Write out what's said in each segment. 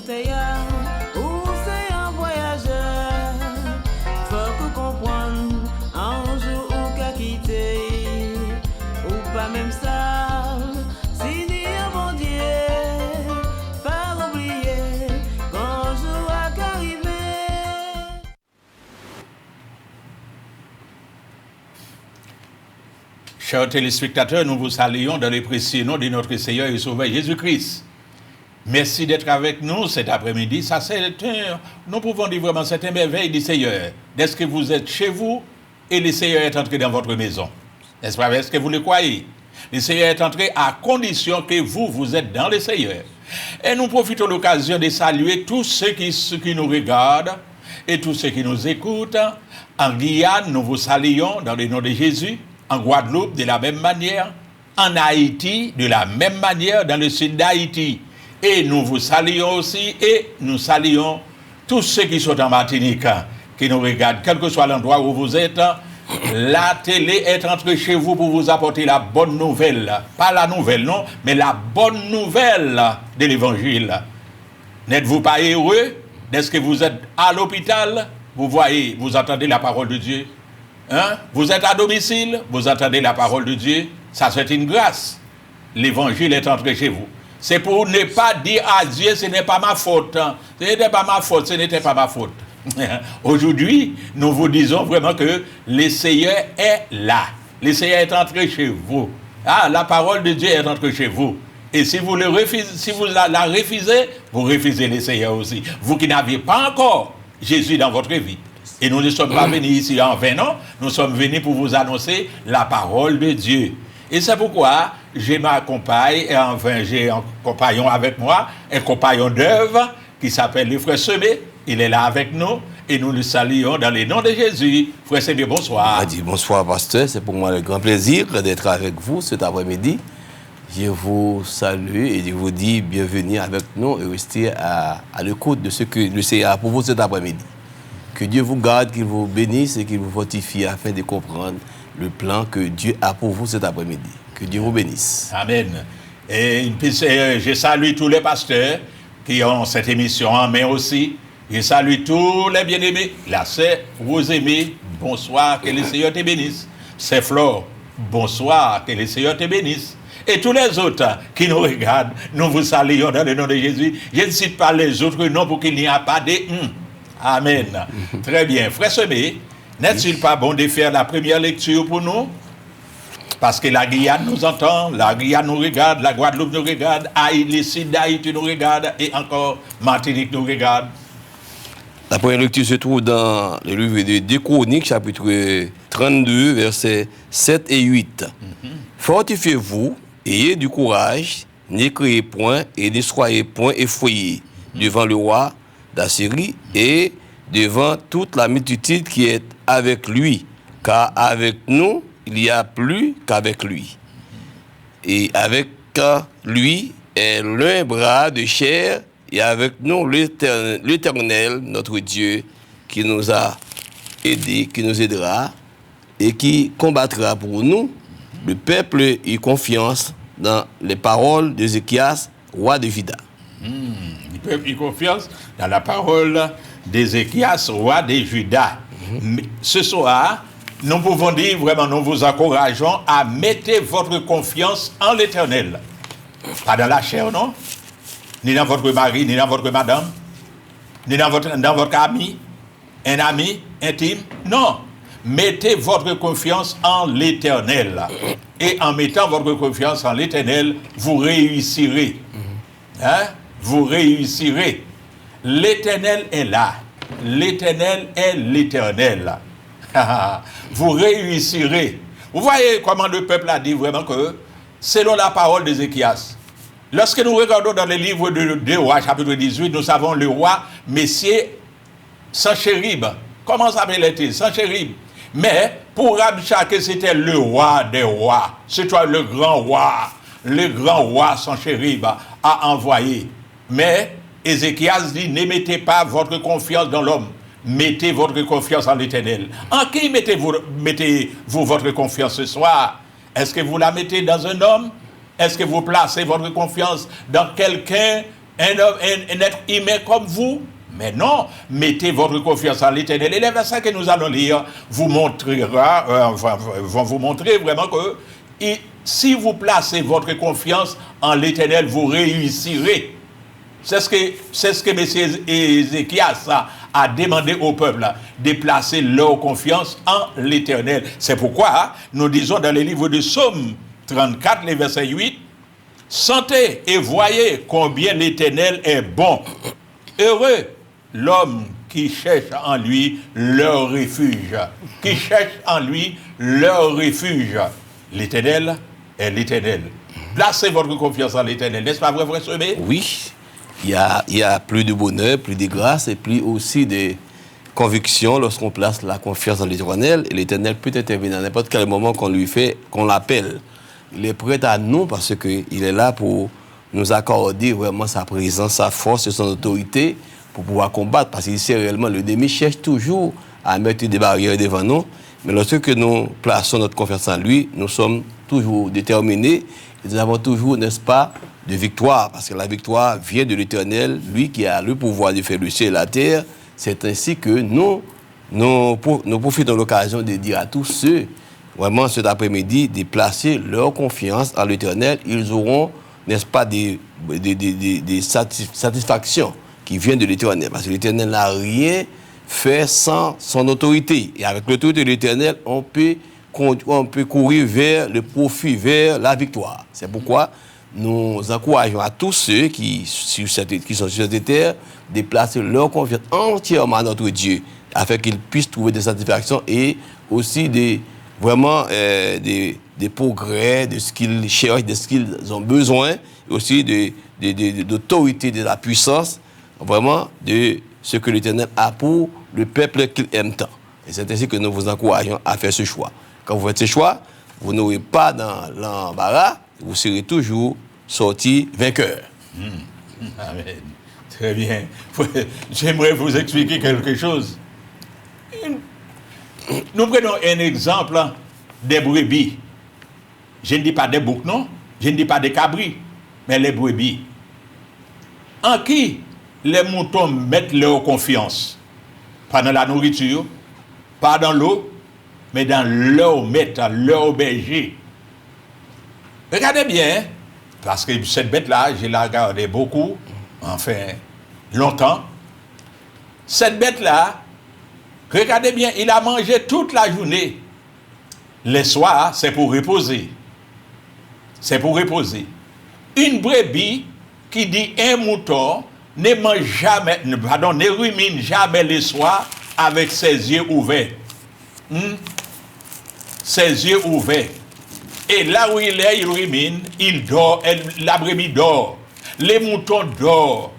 embouteillard, ou c'est un voyageur. Faut que comprenne, un jour ou qu'à quitter, ou pas même ça. Si ni un bon Dieu, pas oublier, qu'un jour a qu'arriver. Chers téléspectateurs, nous vous saluons dans le précieux nom de notre Seigneur et Sauveur Jésus-Christ. Merci d'être avec nous cet après-midi. Ça, nous pouvons dire vraiment, c'est une merveille du Seigneur. Est-ce que vous êtes chez vous et le Seigneur est entré dans votre maison? N'est-ce pas? Est-ce que vous le croyez? Le Seigneur est entré à condition que vous êtes dans le Seigneur. Et nous profitons de l'occasion de saluer tous ceux qui nous regardent et tous ceux qui nous écoutent. En Guyane, nous vous saluons dans le nom de Jésus. En Guadeloupe, de la même manière. En Haïti, de la même manière, dans le sud d'Haïti. Et nous vous saluons aussi, et nous saluons tous ceux qui sont en Martinique, qui nous regardent, quel que soit l'endroit où vous êtes. La télé est entrée chez vous pour vous apporter la bonne nouvelle. Pas la nouvelle, non, mais la bonne nouvelle de l'évangile. N'êtes-vous pas heureux? Est-ce que vous êtes à l'hôpital? Vous voyez, vous entendez la parole de Dieu. Hein? Vous êtes à domicile, vous entendez la parole de Dieu. Ça, c'est une grâce. L'évangile est entré chez vous. C'est pour ne pas dire à Dieu, ce n'est pas ma faute. Ce n'était pas ma faute, ce n'était pas ma faute. Aujourd'hui, nous vous disons vraiment que le Seigneur est là. Le Seigneur est entré chez vous. Ah, la parole de Dieu est entrée chez vous. Et si vous, la refusez, vous refusez le Seigneur aussi. Vous qui n'avez pas encore Jésus dans votre vie. Et nous ne sommes pas venus ici en vain, non. Nous sommes venus pour vous annoncer la parole de Dieu. Et c'est pourquoi je m'accompagne, et enfin j'ai un compagnon avec moi, un compagnon d'œuvre qui s'appelle le frère Semé. Il est là avec nous et nous le saluons dans le nom de Jésus. Frère Semé, bonsoir. Bonsoir, pasteur. C'est pour moi le grand plaisir d'être avec vous cet après-midi. Je vous salue et je vous dis bienvenue avec nous et restez à l'écoute de ce que le Seigneur a pour vous cet après-midi. Que Dieu vous garde, qu'il vous bénisse et qu'il vous fortifie afin de comprendre le plan que Dieu a pour vous cet après-midi. Que Dieu vous bénisse. Amen. Et je salue tous les pasteurs qui ont cette émission en main aussi. Je salue tous les bien-aimés. La sœur Rosemée, bonsoir, que le Seigneur te bénisse. C'est Flore, bonsoir, que le Seigneur te bénisse. Et tous les autres qui nous regardent, nous vous saluons dans le nom de Jésus. Je ne cite pas les autres noms pour qu'il n'y ait pas de... Amen. Très bien. Frère Semé, n'est-il pas bon de faire la première lecture pour nous? Parce que la Guyane nous entend, la Guyane nous regarde, la Guadeloupe nous regarde, le sud d'Haïti nous regarde et encore Martinique nous regarde. La première lecture se trouve dans le livre de 2 Chroniques, chapitre 32, versets 7 et 8. Fortifiez-vous, ayez du courage, n'écriez point et ne soyez point effrayés devant le roi d'Assyrie et devant toute la multitude qui est avec lui, car avec nous, il y a plus qu'avec lui. Et avec lui est l'un bras de chair, et avec nous l'Éternel, notre Dieu, qui nous a aidés, qui nous aidera, et qui combattra pour nous. Le peuple eut confiance dans les paroles d'Ézéchias, roi de Juda. Le peuple eut confiance dans la parole d'Ézéchias, roi de Juda. Ce soir, nous pouvons dire vraiment, nous vous encourageons à mettre votre confiance en l'Éternel. Pas dans la chair, non? Ni dans votre mari, ni dans votre madame, ni dans votre ami, un ami intime. Non. Mettez votre confiance en l'Éternel. Et en mettant votre confiance en l'Éternel, vous réussirez. Hein? Vous réussirez. L'Éternel est là. L'Éternel est l'Éternel. Vous réussirez. Vous voyez comment le peuple a dit vraiment que, selon la parole d'Ézéchias, lorsque nous regardons dans le livre de 2 Rois, chapitre 18, nous savons le roi Messier Sanchérib. Comment s'appelait-il? Sanchérib. Mais pour Rabshakeh, c'était le roi des rois. C'est toi le grand roi Sanchérib a envoyé. Mais Ézéchias dit, ne mettez pas votre confiance dans l'homme. Mettez votre confiance en l'Éternel. En qui mettez-vous votre confiance ce soir? Est-ce que vous la mettez dans un homme? Est-ce que vous placez votre confiance dans quelqu'un un être humain comme vous. Mais non, mettez votre confiance en l'Éternel. Et les versets que nous allons lire vont vous montrer vraiment que si vous placez votre confiance en l'Éternel, vous réussirez. C'est ce que M. Ézéchias a demandé au peuple, de placer leur confiance en l'Éternel. C'est pourquoi nous disons dans le livre de Psaume 34, le verset 8, « Sentez et voyez combien l'Éternel est bon. Heureux l'homme qui cherche en lui leur refuge. » Qui cherche en lui leur refuge. L'Éternel est l'Éternel. Placez votre confiance en l'Éternel. N'est-ce pas vrai, frère Semé? Oui. Il y a plus de bonheur, plus de grâce et plus aussi de conviction lorsqu'on place la confiance en l'Éternel. Et l'Éternel peut intervenir à n'importe quel moment qu'on l'appelle. Il est prêt à nous parce qu'il est là pour nous accorder vraiment sa présence, sa force et son autorité pour pouvoir combattre. Parce qu'il sait réellement, le ennemi cherche toujours à mettre des barrières devant nous. Mais lorsque nous plaçons notre confiance en lui, nous sommes toujours déterminés et nous avons toujours, n'est-ce pas, de victoire, parce que la victoire vient de l'Éternel, lui qui a le pouvoir de faire le ciel et la terre. C'est ainsi que nous profitons de l'occasion de dire à tous ceux, vraiment cet après-midi, de placer leur confiance en l'Éternel. Ils auront, n'est-ce pas, des satisfactions qui viennent de l'Éternel, parce que l'Éternel n'a rien fait sans son autorité. Et avec l'autorité de l'Éternel, on peut courir vers le profit, vers la victoire. C'est pourquoi nous encourageons à tous ceux qui sont sur cette terre de placer leur confiance entièrement à notre Dieu, afin qu'ils puissent trouver des satisfactions et aussi des progrès, de ce qu'ils cherchent, de ce qu'ils ont besoin, et aussi d'autorité, de la puissance, vraiment de ce que l'Éternel a pour le peuple qu'il aime tant. Et c'est ainsi que nous vous encourageons à faire ce choix. Quand vous faites ce choix, vous n'aurez pas dans l'embarras, vous serez toujours sorti vainqueur. Amen. Très bien. J'aimerais vous expliquer quelque chose. Nous prenons un exemple des brebis. Je ne dis pas des boucs, non. Je ne dis pas des cabris, mais les brebis. En qui les moutons mettent leur confiance? Pas dans la nourriture, pas dans l'eau, mais dans leur maître, leur berger. Regardez bien, parce que cette bête-là, je l'ai regardée beaucoup, enfin, longtemps. Cette bête-là, regardez bien, il a mangé toute la journée. Le soir, c'est pour reposer. C'est pour reposer. Une brebis qui dit un mouton ne mange jamais, ne rumine jamais le soir avec ses yeux ouverts. Ses yeux ouverts. Et là où il est, il rumine, il dort, la brebis dort. Les moutons dorment.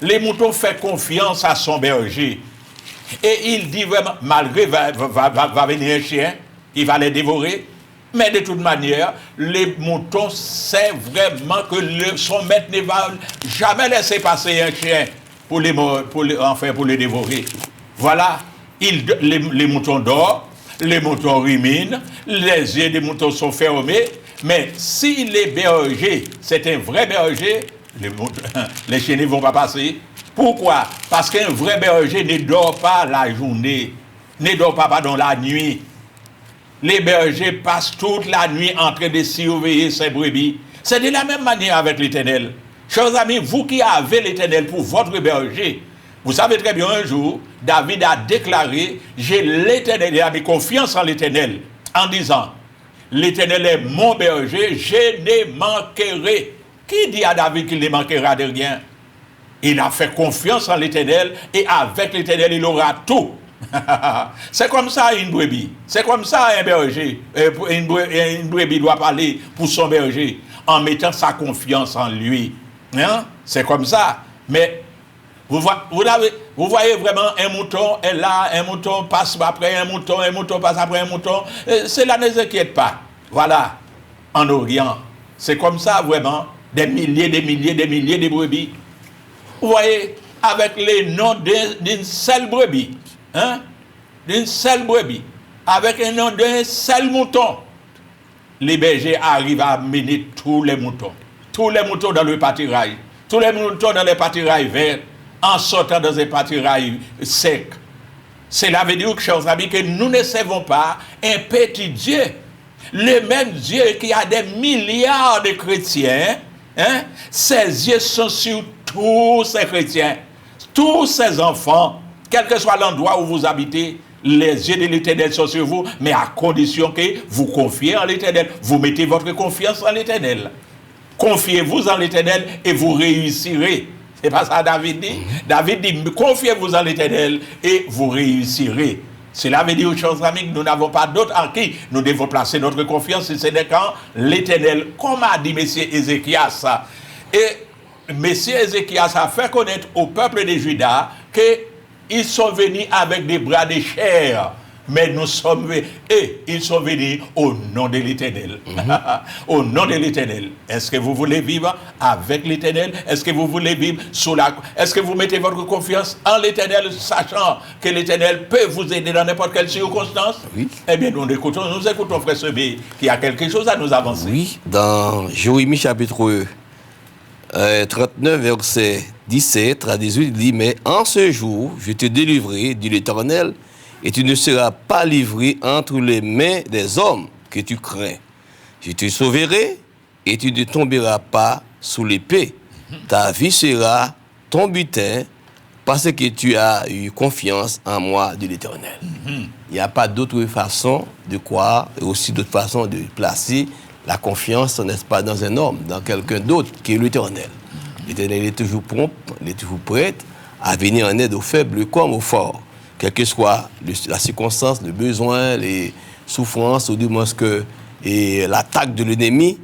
Les moutons font confiance à son berger. Et il dit vraiment, malgré va venir un chien, il va les dévorer. Mais de toute manière, les moutons savent vraiment que son maître ne va jamais laisser passer un chien pour les dévorer. Voilà, les moutons dorment. Les moutons ruminent, les yeux des moutons sont fermés, mais si les bergers, c'est un vrai berger, les chiens ne vont pas passer. Pourquoi? Parce qu'un vrai berger ne dort pas la journée, ne dort pas dans la nuit. Les bergers passent toute la nuit en train de surveiller ces brebis. C'est de la même manière avec l'Éternel. Chers amis, vous qui avez l'Éternel pour votre berger, vous savez très bien, un jour, David a déclaré, j'ai l'Éternel, il a mis confiance en l'Éternel, en disant, l'Éternel est mon berger, je ne manquerai. Qui dit à David qu'il ne manquera de rien? Il a fait confiance en l'Éternel, et avec l'Éternel, il aura tout. C'est comme ça une brebis, c'est comme ça un berger. Une brebis doit parler pour son berger, en mettant sa confiance en lui. Hein? C'est comme ça. Mais vous voyez vraiment un mouton est là, un mouton passe après un mouton passe après un mouton. Cela ne s'inquiète pas. Voilà, en Orient, c'est comme ça vraiment, des milliers de brebis. Vous voyez, avec les noms d'une seule brebis, hein? D'une seule brebis, avec un nom d'un seul mouton, les bergers arrivent à mener tous les moutons dans le pâturage. Tous les moutons dans les pâturailles vertes, en sortant dans les pâturailles secs. Cela veut dire, chers amis, que nous ne servons pas un petit Dieu. Le même Dieu qui a des milliards de chrétiens, hein, ses yeux sont sur tous ces chrétiens, tous ces enfants, quel que soit l'endroit où vous habitez. Les yeux de l'Éternel sont sur vous, mais à condition que vous confiez en l'Éternel. Vous mettez votre confiance en l'Éternel. Confiez-vous en l'Éternel et vous réussirez. C'est pas ça David dit. David dit, confiez-vous en l'Éternel et vous réussirez. Cela veut dire, chers amis, que nous n'avons pas d'autre en qui nous devons placer notre confiance, c'est quand l'Éternel, comme a dit Messieurs Ézéchias. Et Messieurs Ézéchias a fait connaître au peuple de Juda qu'ils sont venus avec des bras de chair. Mais nous sommes et ils sont venus au nom de l'Éternel. Au nom de l'Éternel. Est-ce que vous voulez vivre avec l'Éternel? Est-ce que vous voulez vivre sous la... Est-ce que vous mettez votre confiance en l'Éternel, sachant que l'Éternel peut vous aider dans n'importe quelle circonstance? Oui. Eh bien, nous écoutons Frère Sebé, qui a quelque chose à nous avancer. Oui, dans Jérémie chapitre 39, verset 17 à 18, il dit, mais en ce jour, je te délivrerai, dit l'Éternel, et tu ne seras pas livré entre les mains des hommes que tu crains. Je te sauverai et tu ne tomberas pas sous l'épée. Ta vie sera ton butin parce que tu as eu confiance en moi, de l'Éternel. Il n'y a pas d'autre façon de croire et aussi d'autre façon de placer la confiance, n'est-ce pas, dans un homme, dans quelqu'un d'autre qui est l'Éternel. L'Éternel est toujours prompt, il est toujours prêt à venir en aide aux faibles comme aux forts. Quelle que soit la circonstance, le besoin, les souffrances, ou du moins l'attaque de l'ennemi,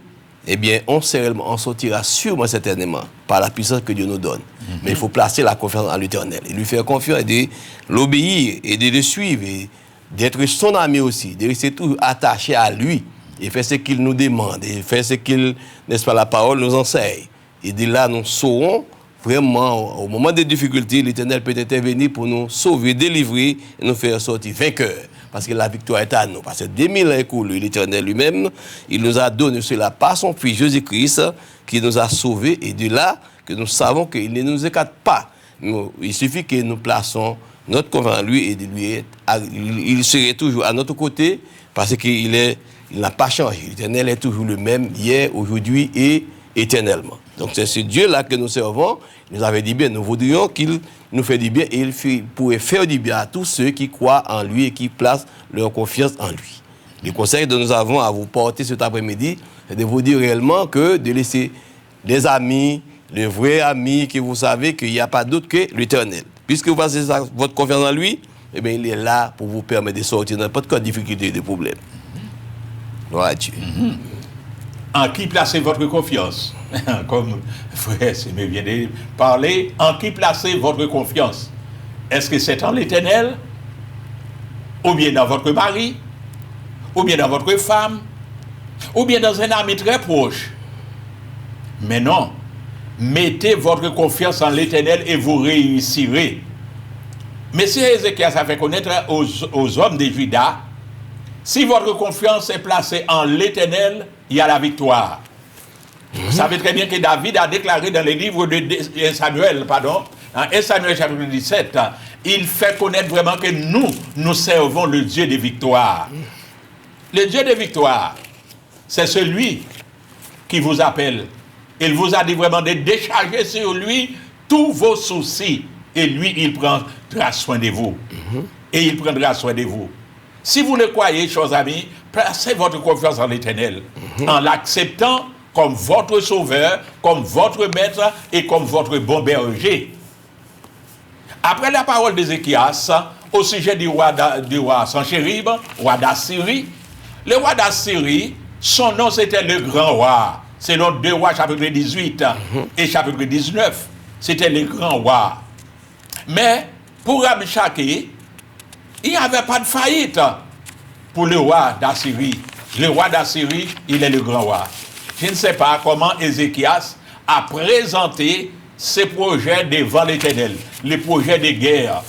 eh bien, on sortira sûrement certainement par la puissance que Dieu nous donne. Mais il faut placer la confiance en l'Éternel et lui faire confiance et de l'obéir et de le suivre et d'être son ami aussi, de rester toujours attaché à lui et faire ce qu'il nous demande et faire ce qu'il, n'est-ce pas, la parole nous enseigne. Et de là, nous saurons vraiment, au moment des difficultés, l'Éternel peut intervenir pour nous sauver, délivrer et nous faire sortir vainqueurs. Parce que la victoire est à nous. Parce que 2000 ans écoulés, l'Éternel lui-même, il nous a donné cela par son Fils Jésus-Christ, qui nous a sauvés. Et de là, que nous savons qu'il ne nous écarte pas. Il suffit que nous plaçons notre confiance en lui et de lui il serait toujours à notre côté parce qu'il n'a pas changé. L'Éternel est toujours le même hier, aujourd'hui et éternellement. Donc c'est ce Dieu-là que nous servons. Il nous avait dit bien, nous voudrions qu'il nous fait du bien et il pourrait faire du bien à tous ceux qui croient en lui et qui placent leur confiance en lui. Le conseil que nous avons à vous porter cet après-midi, c'est de vous dire réellement que de laisser des amis, les vrais amis, que vous savez qu'il n'y a pas d'autre que l'Éternel. Puisque vous placez votre confiance en lui, eh bien, il est là pour vous permettre de sortir de n'importe quelle difficulté et de problème. Gloire à Dieu. En qui placez votre confiance? Comme frère Sémé vient de parler, en qui placez votre confiance? Est-ce que c'est en l'Éternel? Ou bien dans votre mari? Ou bien dans votre femme? Ou bien dans un ami très proche? Mais non. Mettez votre confiance en l'Éternel et vous réussirez. Monsieur Ézéchias a fait connaître aux hommes de Juda, si votre confiance est placée en l'Éternel, il y a la victoire. Vous savez très bien que David a déclaré dans les livres de 1 Samuel, en 1 Samuel chapitre 17, il fait connaître vraiment que nous servons le Dieu de victoire. Le Dieu de victoire, c'est celui qui vous appelle. Il vous a dit vraiment de décharger sur lui tous vos soucis. Et lui, il prendra soin de vous. Et il prendra soin de vous. Si vous le croyez, chers amis, placez votre confiance en l'Éternel, en l'acceptant comme votre sauveur, comme votre maître et comme votre bon berger. Après la parole d'Ézéchias, au sujet du roi Sanchérib, roi d'Assyrie, le roi d'Assyrie, son nom c'était le grand roi. Selon 2 Rois chapitre 18 et chapitre 19, c'était le grand roi. Mais pour Rabshakeh, il n'y avait pas de faillite pour le roi d'Assyrie. Le roi d'Assyrie, il est le grand roi. Je ne sais pas comment Ézéchias a présenté ses projets devant l'Éternel, les projets de guerre.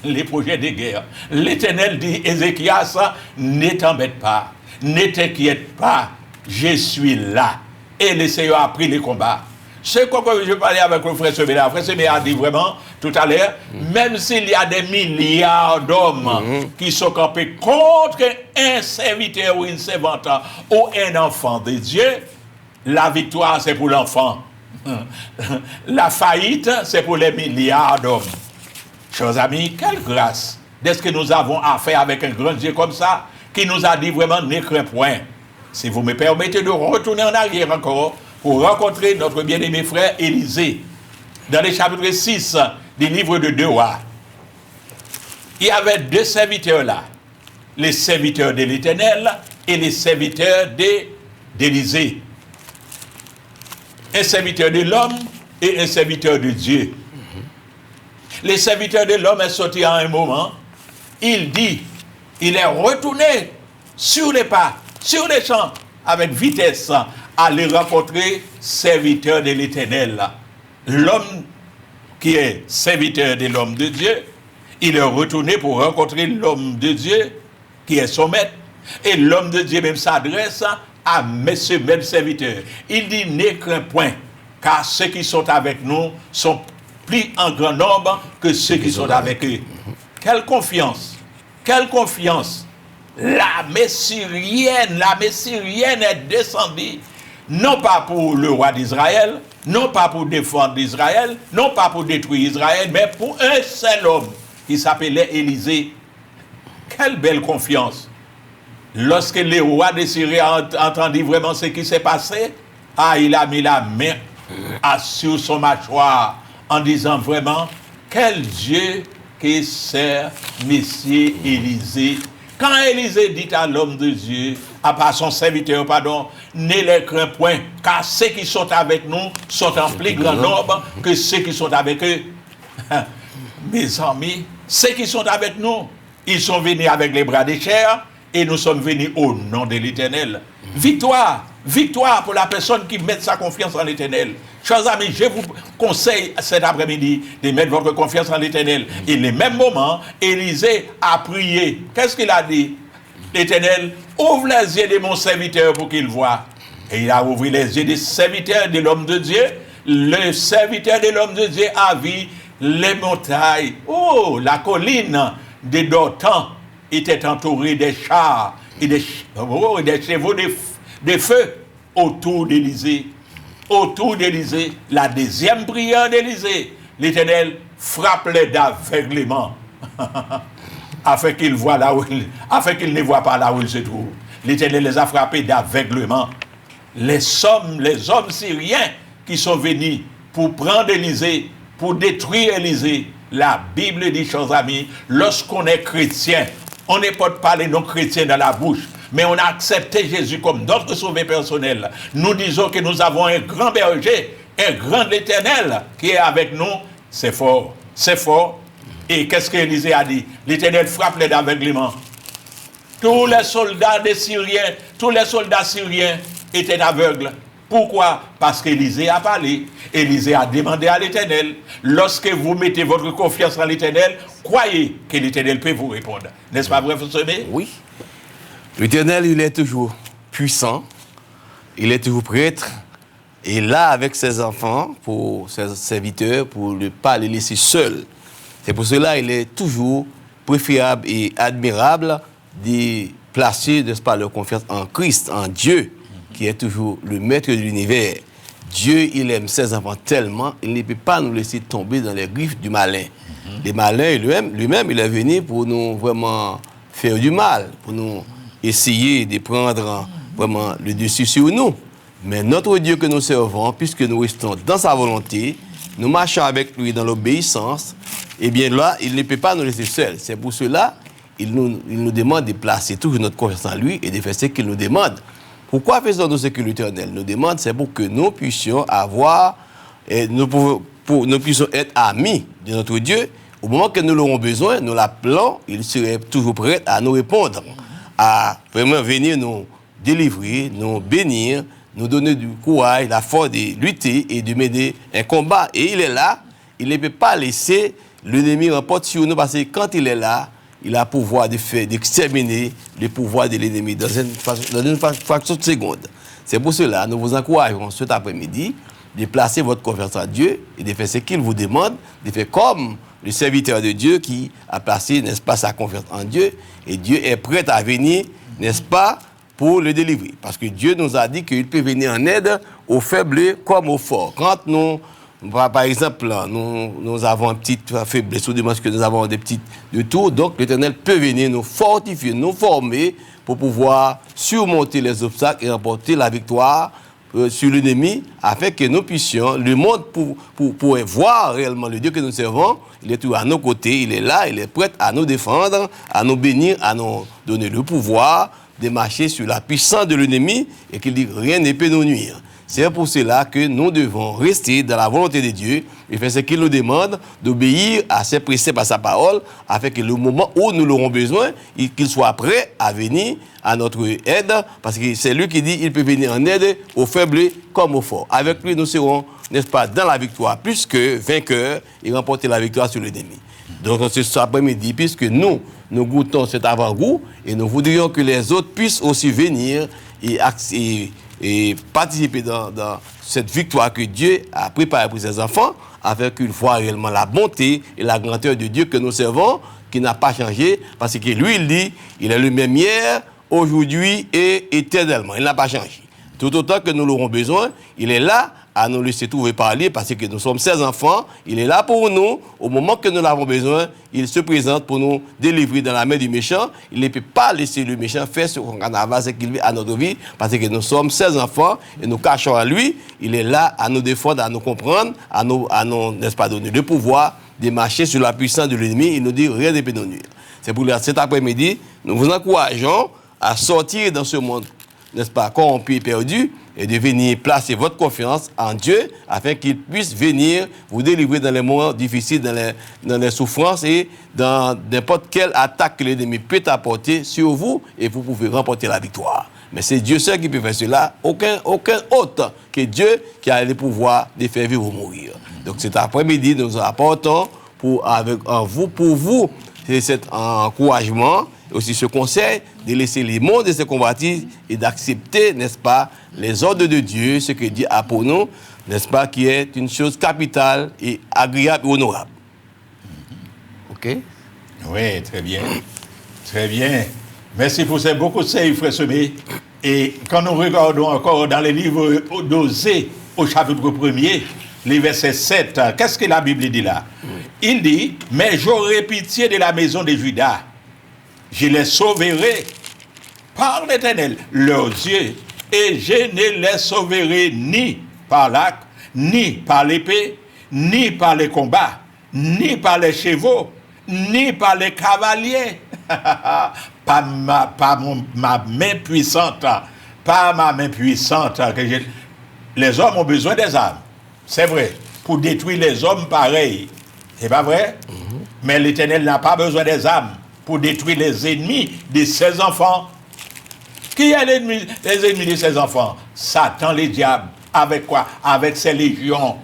Les projets de guerre. L'Éternel dit, Ézéchias, ne t'embête pas, ne t'inquiète pas, je suis là. Et le Seigneur a pris le combat. C'est comme je parlais avec le frère Semé. Le frère Semé a dit vraiment tout à l'heure, même s'il y a des milliards d'hommes qui sont campés contre un serviteur ou une servante ou un enfant de Dieu, la victoire c'est pour l'enfant. La faillite c'est pour les milliards d'hommes. Chers amis, quelle grâce d'est-ce que nous avons affaire avec un grand Dieu comme ça qui nous a dit vraiment ne crains point. Si vous me permettez de retourner en arrière encore, pour rencontrer notre bien-aimé frère Élisée, dans le chapitre 6 du livre de 2 Rois. Il y avait 2 serviteurs là, les serviteurs de l'Éternel et les serviteurs d'Élisée. Un serviteur de l'homme et un serviteur de Dieu. Les serviteurs de l'homme est sorti à un moment, il est retourné sur les pas, sur les champs, avec vitesse, aller rencontrer serviteur de l'Éternel. L'homme qui est serviteur de l'homme de Dieu, il est retourné pour rencontrer l'homme de Dieu qui est son maître. Et l'homme de Dieu même s'adresse à ce même serviteur. Il dit, ne crains point, car ceux qui sont avec nous sont plus en grand nombre que ceux qui sont avec eux. Quelle confiance! Quelle confiance! L'armée syrienne est descendue, non pas pour le roi d'Israël, non pas pour défendre Israël, non pas pour détruire Israël, mais pour un seul homme qui s'appelait Élisée. Quelle belle confiance! Lorsque le roi de Syrie a entendu vraiment ce qui s'est passé, il a mis la main sur son mâchoire en disant vraiment, quel Dieu qui sert Messieurs Élisée. Quand Élisée dit à l'homme de Dieu, à son serviteur, ne les crains point, car ceux qui sont avec nous sont en plus grand nombre que ceux qui sont avec eux. Mes amis, ceux qui sont avec nous, ils sont venus avec les bras de chair et nous sommes venus au nom de l'Éternel. Victoire, victoire pour la personne qui met sa confiance en l'Éternel. Chers amis, je vous conseille cet après-midi de mettre votre confiance en l'Éternel. Et le même moment, Élisée a prié. Qu'est-ce qu'il a dit? L'Éternel, ouvre les yeux de mon serviteur pour qu'il voie. Et il a ouvert les yeux des serviteurs de l'homme de Dieu. Le serviteur de l'homme de Dieu a vu les montagnes. Oh, la colline de Dothan était entourée des chars et des chevaux de feu autour d'Élisée. Autour d'Élisée, la deuxième prière d'Élisée, l'Éternel frappe-les d'aveuglement afin qu'ils ne voient pas là où ils se trouvent. L'Éternel les a frappés d'aveuglement. Les hommes syriens qui sont venus pour prendre Élisée, pour détruire Élisée, la Bible dit, chers amis, lorsqu'on est chrétien, on ne porte pas les non-chrétiens dans la bouche, mais on a accepté Jésus comme notre sauveur personnel. Nous disons que nous avons un grand berger, un grand Éternel qui est avec nous. C'est fort, c'est fort. Et qu'est-ce qu'Élisée a dit? L'Éternel frappe les d'aveuglement. Tous les soldats syriens étaient aveugles. Pourquoi? Parce qu'Élisée a parlé. Élisée a demandé à l'Éternel. Lorsque vous mettez votre confiance en l'Éternel, croyez que l'Éternel peut vous répondre. N'est-ce pas vrai, frère Semé? Oui. L'Éternel, il est toujours puissant, il est toujours prêtre, et là, avec ses enfants, pour ses serviteurs, pour ne pas les laisser seuls. C'est pour cela qu'il est toujours préférable et admirable de placer, n'est-ce pas, leur confiance en Christ, en Dieu, qui est toujours le maître de l'univers. Dieu, il aime ses enfants tellement, il ne peut pas nous laisser tomber dans les griffes du malin. Le malin, lui-même, il est venu pour nous vraiment faire du mal, pour nous essayer de prendre vraiment le dessus sur nous. Mais notre Dieu que nous servons, puisque nous restons dans sa volonté, nous marchons avec lui dans l'obéissance, eh bien là, il ne peut pas nous laisser seuls. C'est pour cela qu'il nous demande de placer toujours notre confiance en lui et de faire ce qu'il nous demande. Pourquoi faisons-nous ce que l'Éternel nous demande? C'est pour que nous puissions nous puissions être amis de notre Dieu. Au moment que nous l'aurons besoin, nous l'appelons, il serait toujours prêt à nous répondre, à vraiment venir nous délivrer, nous bénir, nous donner du courage, la force de lutter et de mener un combat. Et il est là, il ne peut pas laisser l'ennemi remporter sur nous, parce que quand il est là, il a le pouvoir d'exterminer le pouvoir de l'ennemi dans une fraction de seconde. C'est pour cela que nous vous encourageons cet après-midi de placer votre confiance en Dieu et de faire ce qu'il vous demande, de faire comme le serviteur de Dieu qui a placé, n'est-ce pas, sa confiance en Dieu, et Dieu est prêt à venir, n'est-ce pas, pour le délivrer. Parce que Dieu nous a dit qu'il peut venir en aide aux faibles comme aux forts. Quand nous, par exemple, nous avons une petite faiblesse, ou demande que nous avons des petites de tout, donc l'Éternel peut venir nous fortifier, nous former pour pouvoir surmonter les obstacles et remporter la victoire sur l'ennemi, afin que nous puissions, le monde pour voir réellement le Dieu que nous servons, il est toujours à nos côtés, il est là, il est prêt à nous défendre, à nous bénir, à nous donner le pouvoir de marcher sur la puissance de l'ennemi et qu'il dit rien ne peut nous nuire. C'est pour cela que nous devons rester dans la volonté de Dieu et faire ce qu'il nous demande, d'obéir à ses préceptes, à sa parole, afin que le moment où nous l'aurons besoin, qu'il soit prêt à venir à notre aide, parce que c'est lui qui dit qu'il peut venir en aide aux faibles comme aux forts. Avec lui, nous serons, n'est-ce pas, dans la victoire, plus que vainqueurs et remporter la victoire sur l'ennemi. Donc, c'est cet après-midi, puisque nous goûtons cet avant-goût, et nous voudrions que les autres puissent aussi venir et participer dans cette victoire que Dieu a préparée pour ses enfants, afin qu'ils voient réellement la bonté et la grandeur de Dieu que nous servons, qui n'a pas changé, parce que lui, il dit, il est le même hier, aujourd'hui et éternellement. Il n'a pas changé. Tout autant que nous l'aurons besoin, il est là à nous laisser trouver parler, parce que nous sommes ses enfants, il est là pour nous, au moment que nous l'avons besoin, il se présente pour nous délivrer dans la main du méchant. Il ne peut pas laisser le méchant faire ce qu'on a ce qu'il veut à notre vie, parce que nous sommes ses enfants et nous cachons à lui. Il est là à nous défendre, à nous comprendre, à nous n'est-ce pas, donner le pouvoir de marcher sur la puissance de l'ennemi. Il nous dit rien ne peut nous nuire. C'est pour cet après-midi, nous vous encourageons à sortir dans ce monde, n'est-ce pas, corrompu et perdu, et de venir placer votre confiance en Dieu afin qu'il puisse venir vous délivrer dans les moments difficiles, dans les souffrances et dans n'importe quelle attaque que l'ennemi peut apporter sur vous, et vous pouvez remporter la victoire. Mais c'est Dieu seul qui peut faire cela, aucun autre que Dieu qui a le pouvoir de faire vivre ou mourir. Donc cet après-midi, nous apportons pour vous, c'est cet encouragement, aussi ce conseil de laisser les mondes de se convertir et d'accepter, n'est-ce pas, les ordres de Dieu, ce que Dieu a pour nous, n'est-ce pas, qui est une chose capitale et agréable et honorable. OK? Oui, très bien. Très bien. Merci pour ces beaux conseils, frère Semé. Et quand nous regardons encore dans les livres d'Osée, au chapitre 1er, les versets 7, qu'est-ce que la Bible dit là? Il dit, « Mais j'aurai pitié de la maison de Juda. Je les sauverai par l'Éternel, leurs yeux, et je ne les sauverai ni par l'arc, ni par l'épée, ni par les combats, ni par les chevaux, ni par les cavaliers. » Pas ma main puissante, pas ma main puissante. Les hommes ont besoin des armes, c'est vrai, pour détruire les hommes pareils. C'est pas vrai? Mais l'Éternel n'a pas besoin des armes pour détruire les ennemis de ses enfants. Qui est les ennemis de ses enfants? Satan, les diables. Avec quoi? Avec ses légions.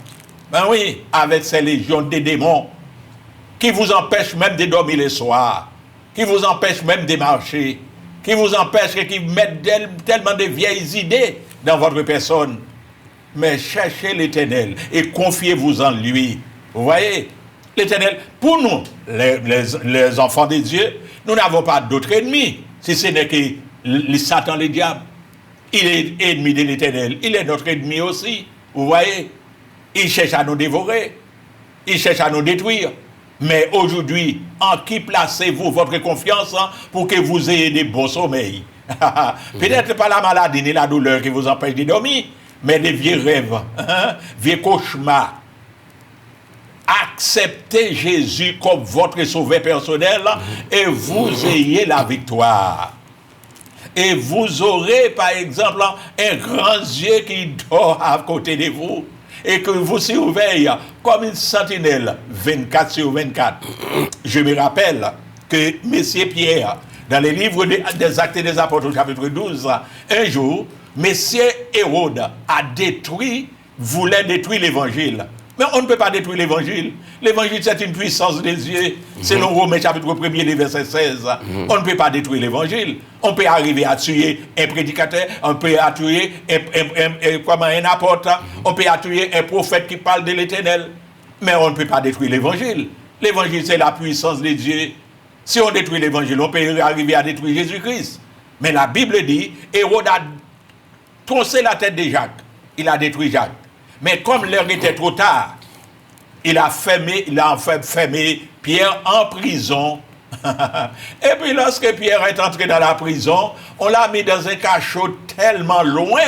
Ben oui, avec ses légions des démons qui vous empêchent même de dormir le soir, qui vous empêchent même de marcher, qui vous empêchent et qui mettent tellement de vieilles idées dans votre personne. Mais cherchez l'Éternel et confiez-vous en lui. Vous voyez? L'Éternel, pour nous, les enfants de Dieu, nous n'avons pas d'autres ennemis, si ce n'est que le Satan, le diable. Il est ennemi de l'Éternel, il est notre ennemi aussi. Vous voyez? Il cherche à nous dévorer, il cherche à nous détruire. Mais aujourd'hui, en qui placez-vous votre confiance pour que vous ayez des bons sommeils? Peut-être pas la maladie ni la douleur qui vous empêche de dormir, mais des vieux rêves, vieux cauchemars. Acceptez Jésus comme votre sauveur personnel et vous ayez la victoire. Et vous aurez, par exemple, un grand Dieu qui dort à côté de vous et que vous surveille comme une sentinelle 24 sur 24. Je me rappelle que Messieurs Pierre, dans les livres des Actes des Apôtres, chapitre 12, un jour, Messieurs Hérode voulait détruire l'évangile. Mais on ne peut pas détruire l'évangile. L'évangile, c'est une puissance des dieux. Selon Romains chapitre 1er, verset 16. On ne peut pas détruire l'évangile. On peut arriver à tuer un prédicateur, on peut tuer un apôtre, on peut tuer un prophète qui parle de l'Éternel. Mais on ne peut pas détruire l'évangile. L'évangile, c'est la puissance des dieux. Si on détruit l'évangile, on peut arriver à détruire Jésus-Christ. Mais la Bible dit, Hérode a troncé la tête de Jacques. Il a détruit Jacques. Mais comme l'heure était trop tard, il a enfin fermé Pierre en prison. Et puis lorsque Pierre est entré dans la prison, on l'a mis dans un cachot tellement loin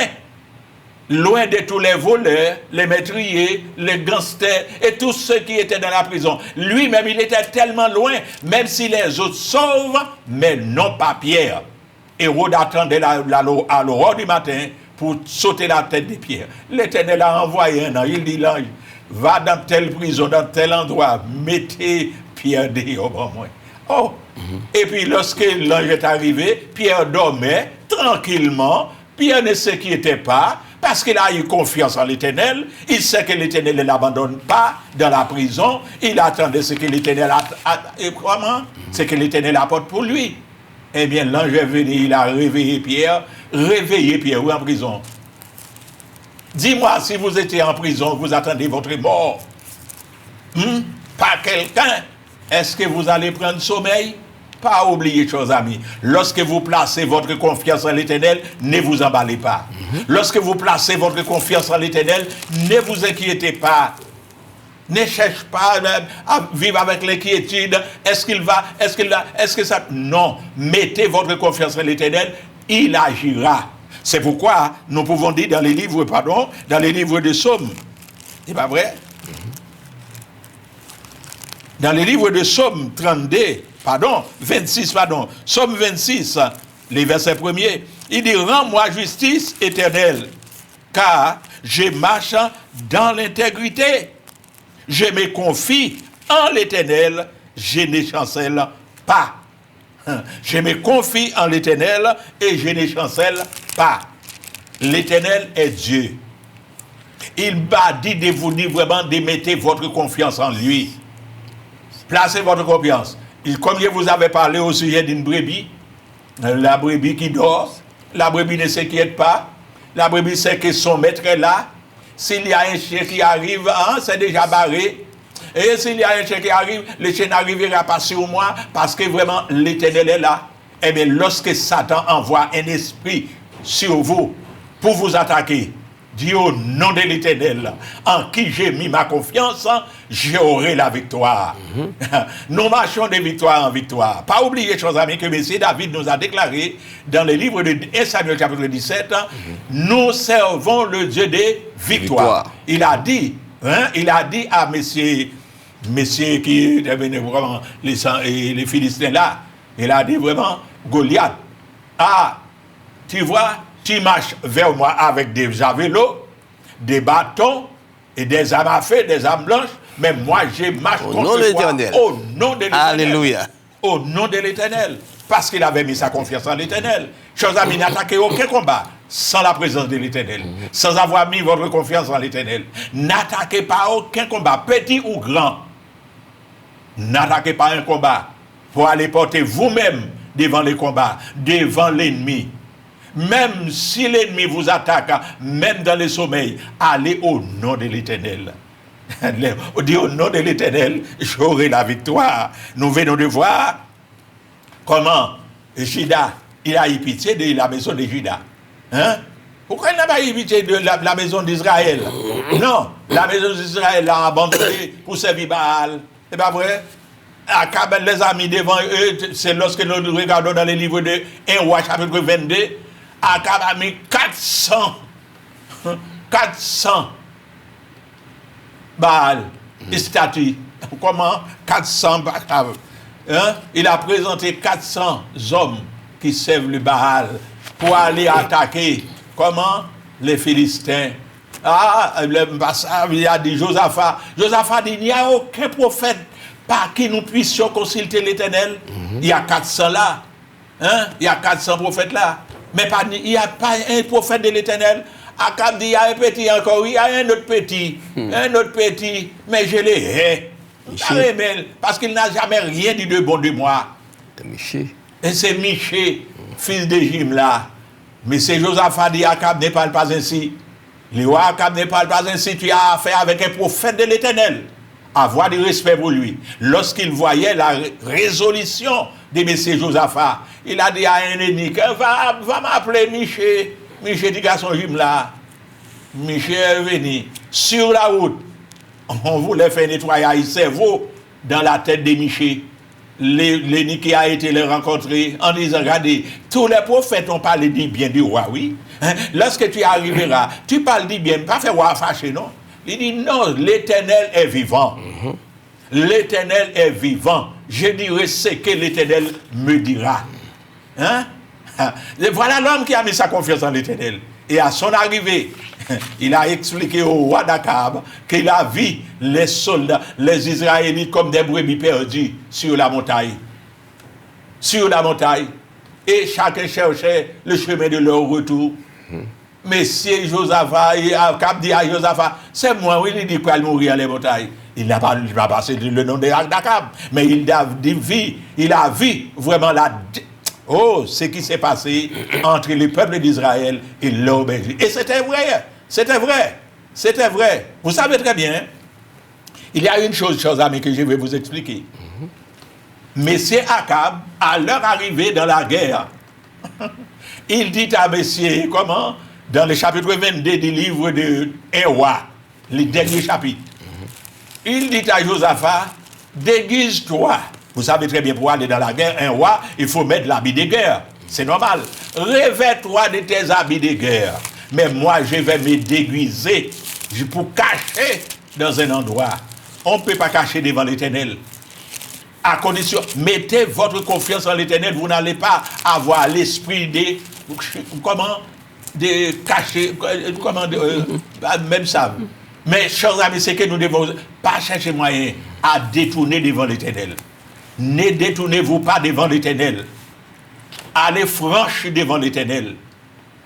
de tous les voleurs, les meurtriers, les gangsters et tous ceux qui étaient dans la prison. Lui-même, il était tellement loin, même si les autres sauvent, mais non pas Pierre. Hérode attendait à l'aurore du matin pour sauter la tête de Pierre. L'Éternel a envoyé un ange. Il dit l'ange, va dans telle prison, dans tel endroit, mettez Pierre dehors pour moi. Oh! Et puis lorsque l'ange est arrivé, Pierre dormait tranquillement. Pierre ne s'inquiétait pas parce qu'il a eu confiance en l'Éternel. Il sait que l'Éternel ne l'abandonne pas dans la prison. Il attendait ce que l'Éternel ce que l'Éternel apporte pour lui. Eh bien, l'ange est venu, il a réveillé Pierre ou en prison. Dis-moi, si vous étiez en prison, vous attendez votre mort, par quelqu'un, est-ce que vous allez prendre sommeil? Pas oublier chose, amis. Lorsque vous placez votre confiance en l'Éternel, ne vous emballez pas. Lorsque vous placez votre confiance en l'Éternel, ne vous inquiétez pas. Ne cherche pas à vivre avec l'inquiétude. Est-ce que ça... Non. Mettez votre confiance en l'Éternel, il agira. C'est pourquoi nous pouvons dire dans les livres de Psaumes. C'est pas vrai? Dans les livres de Psaume 26, Psaume 26, les versets premiers, il dit, rends-moi justice éternelle, car je marche dans l'intégrité. Je me confie en l'Éternel, je ne chancelle pas. Je me confie en l'Éternel et je ne chancelle pas. L'Éternel est Dieu. Il m'a dit de vous dire vraiment de mettre votre confiance en lui. Placez votre confiance. Comme je vous avais parlé au sujet d'une brebis, la brebis qui dort, la brebis ne s'inquiète pas, la brebis sait que son maître est là. S'il y a un chien qui arrive, c'est déjà barré. Et s'il y a un chien qui arrive, le chien n'arrivera pas sur moi parce que vraiment l'Éternel est là. Eh bien, lorsque Satan envoie un esprit sur vous pour vous attaquer, dis au nom de l'Éternel, en qui j'ai mis ma confiance, j'aurai la victoire. Nous marchons de victoire en victoire. Pas oublier, chers amis, que M. David nous a déclaré dans le livre de 1 Samuel chapitre 17, nous servons le Dieu des victoires. Il a dit à messieurs qui étaient vraiment les Philistins là, il a dit vraiment, Goliath, tu vois, tu marches vers moi avec des javelots, des bâtons et des armes à feu, des armes blanches, mais moi je marche contre toi au nom de l'Éternel. Alléluia. Au nom de l'Éternel. Parce qu'il avait mis sa confiance en l'Éternel. Chers amis, n'attaquez aucun combat sans la présence de l'Éternel. Sans avoir mis votre confiance en l'Éternel. N'attaquez pas aucun combat, petit ou grand. N'attaquez pas un combat pour aller porter vous-même devant les combats, devant l'ennemi. Même si l'ennemi vous attaque, même dans le sommeil, allez au nom de l'Éternel. On dit au nom de l'Éternel, j'aurai la victoire. Nous venons de voir comment Juda, il a eu pitié de la maison de Juda. Pourquoi il n'a pas eu pitié de la maison d'Israël? Non, la maison d'Israël l'a abandonné pour servir Baal. C'est pas vrai? Akab, les amis devant eux, c'est lorsque nous regardons dans les livres de 1 Roi chapitre 22, Akab a mis 400 Baal, statues. Comment? 400 Baal. Il a présenté 400 hommes qui servent le Baal pour aller attaquer. Comment? Les Philistins. Il a dit Josaphat. Josaphat dit, il n'y a aucun prophète par qui nous puissions consulter l'Éternel. Il y a 400 là. Il y a 400 prophètes là. Mais il n'y a pas un prophète de l'Éternel. Akab dit, il y a un petit encore, il y a un autre petit, mais je les hais. Parce qu'il n'a jamais rien dit de bon de moi. Et c'est Miché, fils de Jimla. Mais c'est Josaphat dit, Akab ne parle pas ainsi. Le roi Akab ne parle pas ainsi, tu as affaire avec un prophète de l'Éternel. Avoir du respect pour lui. Lorsqu'il voyait la résolution de M. Josaphat, il a dit à un ennemi, va m'appeler Miché. Miché dit, garçon Jimla. Miché est venu sur la route. On voulait faire nettoyer le cerveau dans la tête de Miché. L'ennemi qui a été les rencontrer en disant, regardez, tous les prophètes ont parlé du bien du roi, oui. Hein? Lorsque tu arriveras, tu parles du bien, pas faire roi fâché, non. Il dit, non, l'Éternel est vivant. L'Éternel est vivant. Je dirai ce que l'Éternel me dira. Hein? Et voilà l'homme qui a mis sa confiance en l'Éternel. Et à son arrivée, il a expliqué au roi d'Akab qu'il a vu les soldats, les Israélites comme des brebis perdues sur la montagne. Sur la montagne. Et chacun cherchait le chemin de leur retour. Messieurs Josaphat, et Akab dit à Josaphat, c'est moi, oui, il dit qu'il mourir à la montagne. Il n'a pas passé le nom d'Akab, mais il a vu vraiment ce qui s'est passé entre le peuple d'Israël et leur berger. Et c'était vrai. Vous savez très bien, il y a une chose, chers amis, que je vais vous expliquer. Monsieur Akab, à leur arrivée dans la guerre, il dit à Messieurs, comment? Dans le chapitre 22 du livre de Un roi, le dernier chapitre, il dit à Josaphat, déguise-toi. Vous savez très bien, pour aller dans la guerre, un roi, il faut mettre l'habit de guerre. C'est normal. Revêt-toi de tes habits de guerre. Mais moi, je vais me déguiser pour cacher dans un endroit. On ne peut pas cacher devant l'Éternel. À condition, mettez votre confiance en l'Éternel, vous n'allez pas avoir l'esprit de cacher, même ça. Mais, chers amis, c'est que nous devons pas chercher moyen à détourner devant l'Éternel. Ne détournez-vous pas devant l'Éternel. Allez franchir devant l'Éternel.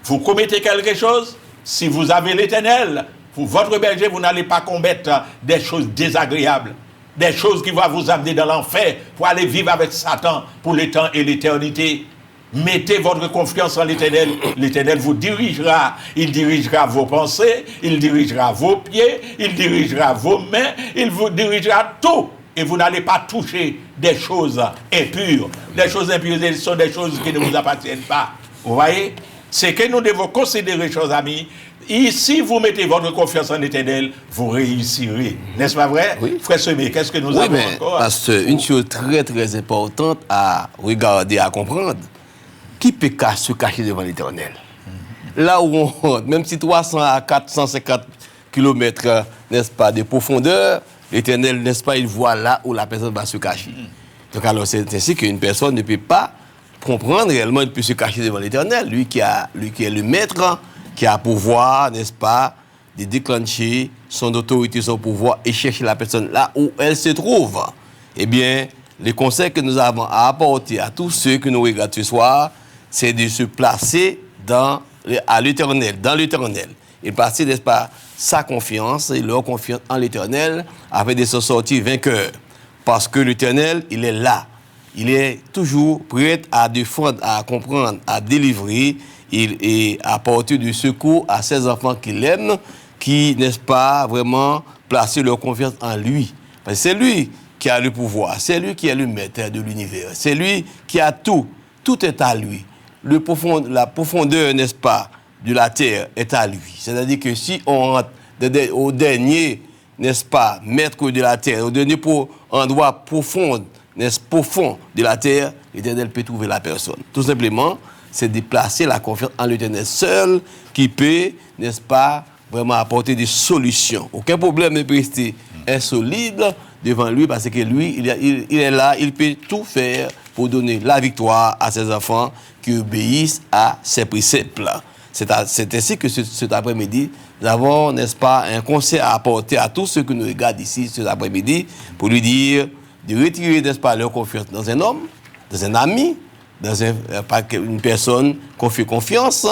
Vous commettez quelque chose, si vous avez l'Éternel, pour votre berger, vous n'allez pas commettre des choses désagréables, des choses qui vont vous amener dans l'enfer pour aller vivre avec Satan pour le temps et l'éternité. Mettez votre confiance en l'Éternel. L'Éternel vous dirigera. Il dirigera vos pensées, il dirigera vos pieds, il dirigera vos mains, il vous dirigera tout. Et vous n'allez pas toucher des choses impures. Les choses impures, ce sont des choses qui ne vous appartiennent pas. Vous voyez? C'est que nous devons considérer, chers amis, si vous mettez votre confiance en l'Éternel, vous réussirez. N'est-ce pas vrai? Oui. Frère Semé, qu'est-ce que nous avons encore? Parce qu'une chose très très importante à regarder, à comprendre, qui peut se cacher devant l'Éternel? Là où on rentre, même si 300 à 450 km, n'est-ce pas, de profondeur, l'Éternel, n'est-ce pas, il voit là où la personne va se cacher. Donc alors c'est ainsi qu'une personne ne peut pas comprendre réellement, il peut se cacher devant l'Éternel, lui qui est le maître, qui a pouvoir, n'est-ce pas, de déclencher son autorité, son pouvoir et chercher la personne là où elle se trouve. Eh bien, le conseil que nous avons à apporter à tous ceux que nous regardons ce soir, c'est de se placer dans l'Éternel. Et placer, n'est-ce pas, sa confiance et leur confiance en l'Éternel afin de se sortir vainqueur. Parce que l'Éternel, il est là. Il est toujours prêt à défendre, à comprendre, à délivrer et à apporter du secours à ses enfants qu'il aime, qui, n'est-ce pas, vraiment placer leur confiance en lui. Parce que c'est lui qui a le pouvoir, c'est lui qui est le maître de l'univers, c'est lui qui a tout. Tout est à lui. La profondeur, n'est-ce pas, de la terre est à lui. C'est-à-dire que si on rentre au dernier, n'est-ce pas, maître de la terre, au dernier endroit profond, n'est-ce pas, profond de la terre, l'Éternel peut trouver la personne. Tout simplement, c'est de placer la confiance en l'Éternel seul qui peut, n'est-ce pas, vraiment apporter des solutions. Aucun problème ne peut rester insolide devant lui parce que lui, il est là, il peut tout faire pour donner la victoire à ses enfants qui obéissent à ses préceptes. C'est ainsi que cet après-midi, nous avons, n'est-ce pas, un conseil à apporter à tous ceux que nous regardent ici cet après-midi pour lui dire de retirer, n'est-ce pas, leur confiance dans un homme, dans un ami, dans une personne qu'on fait confiance.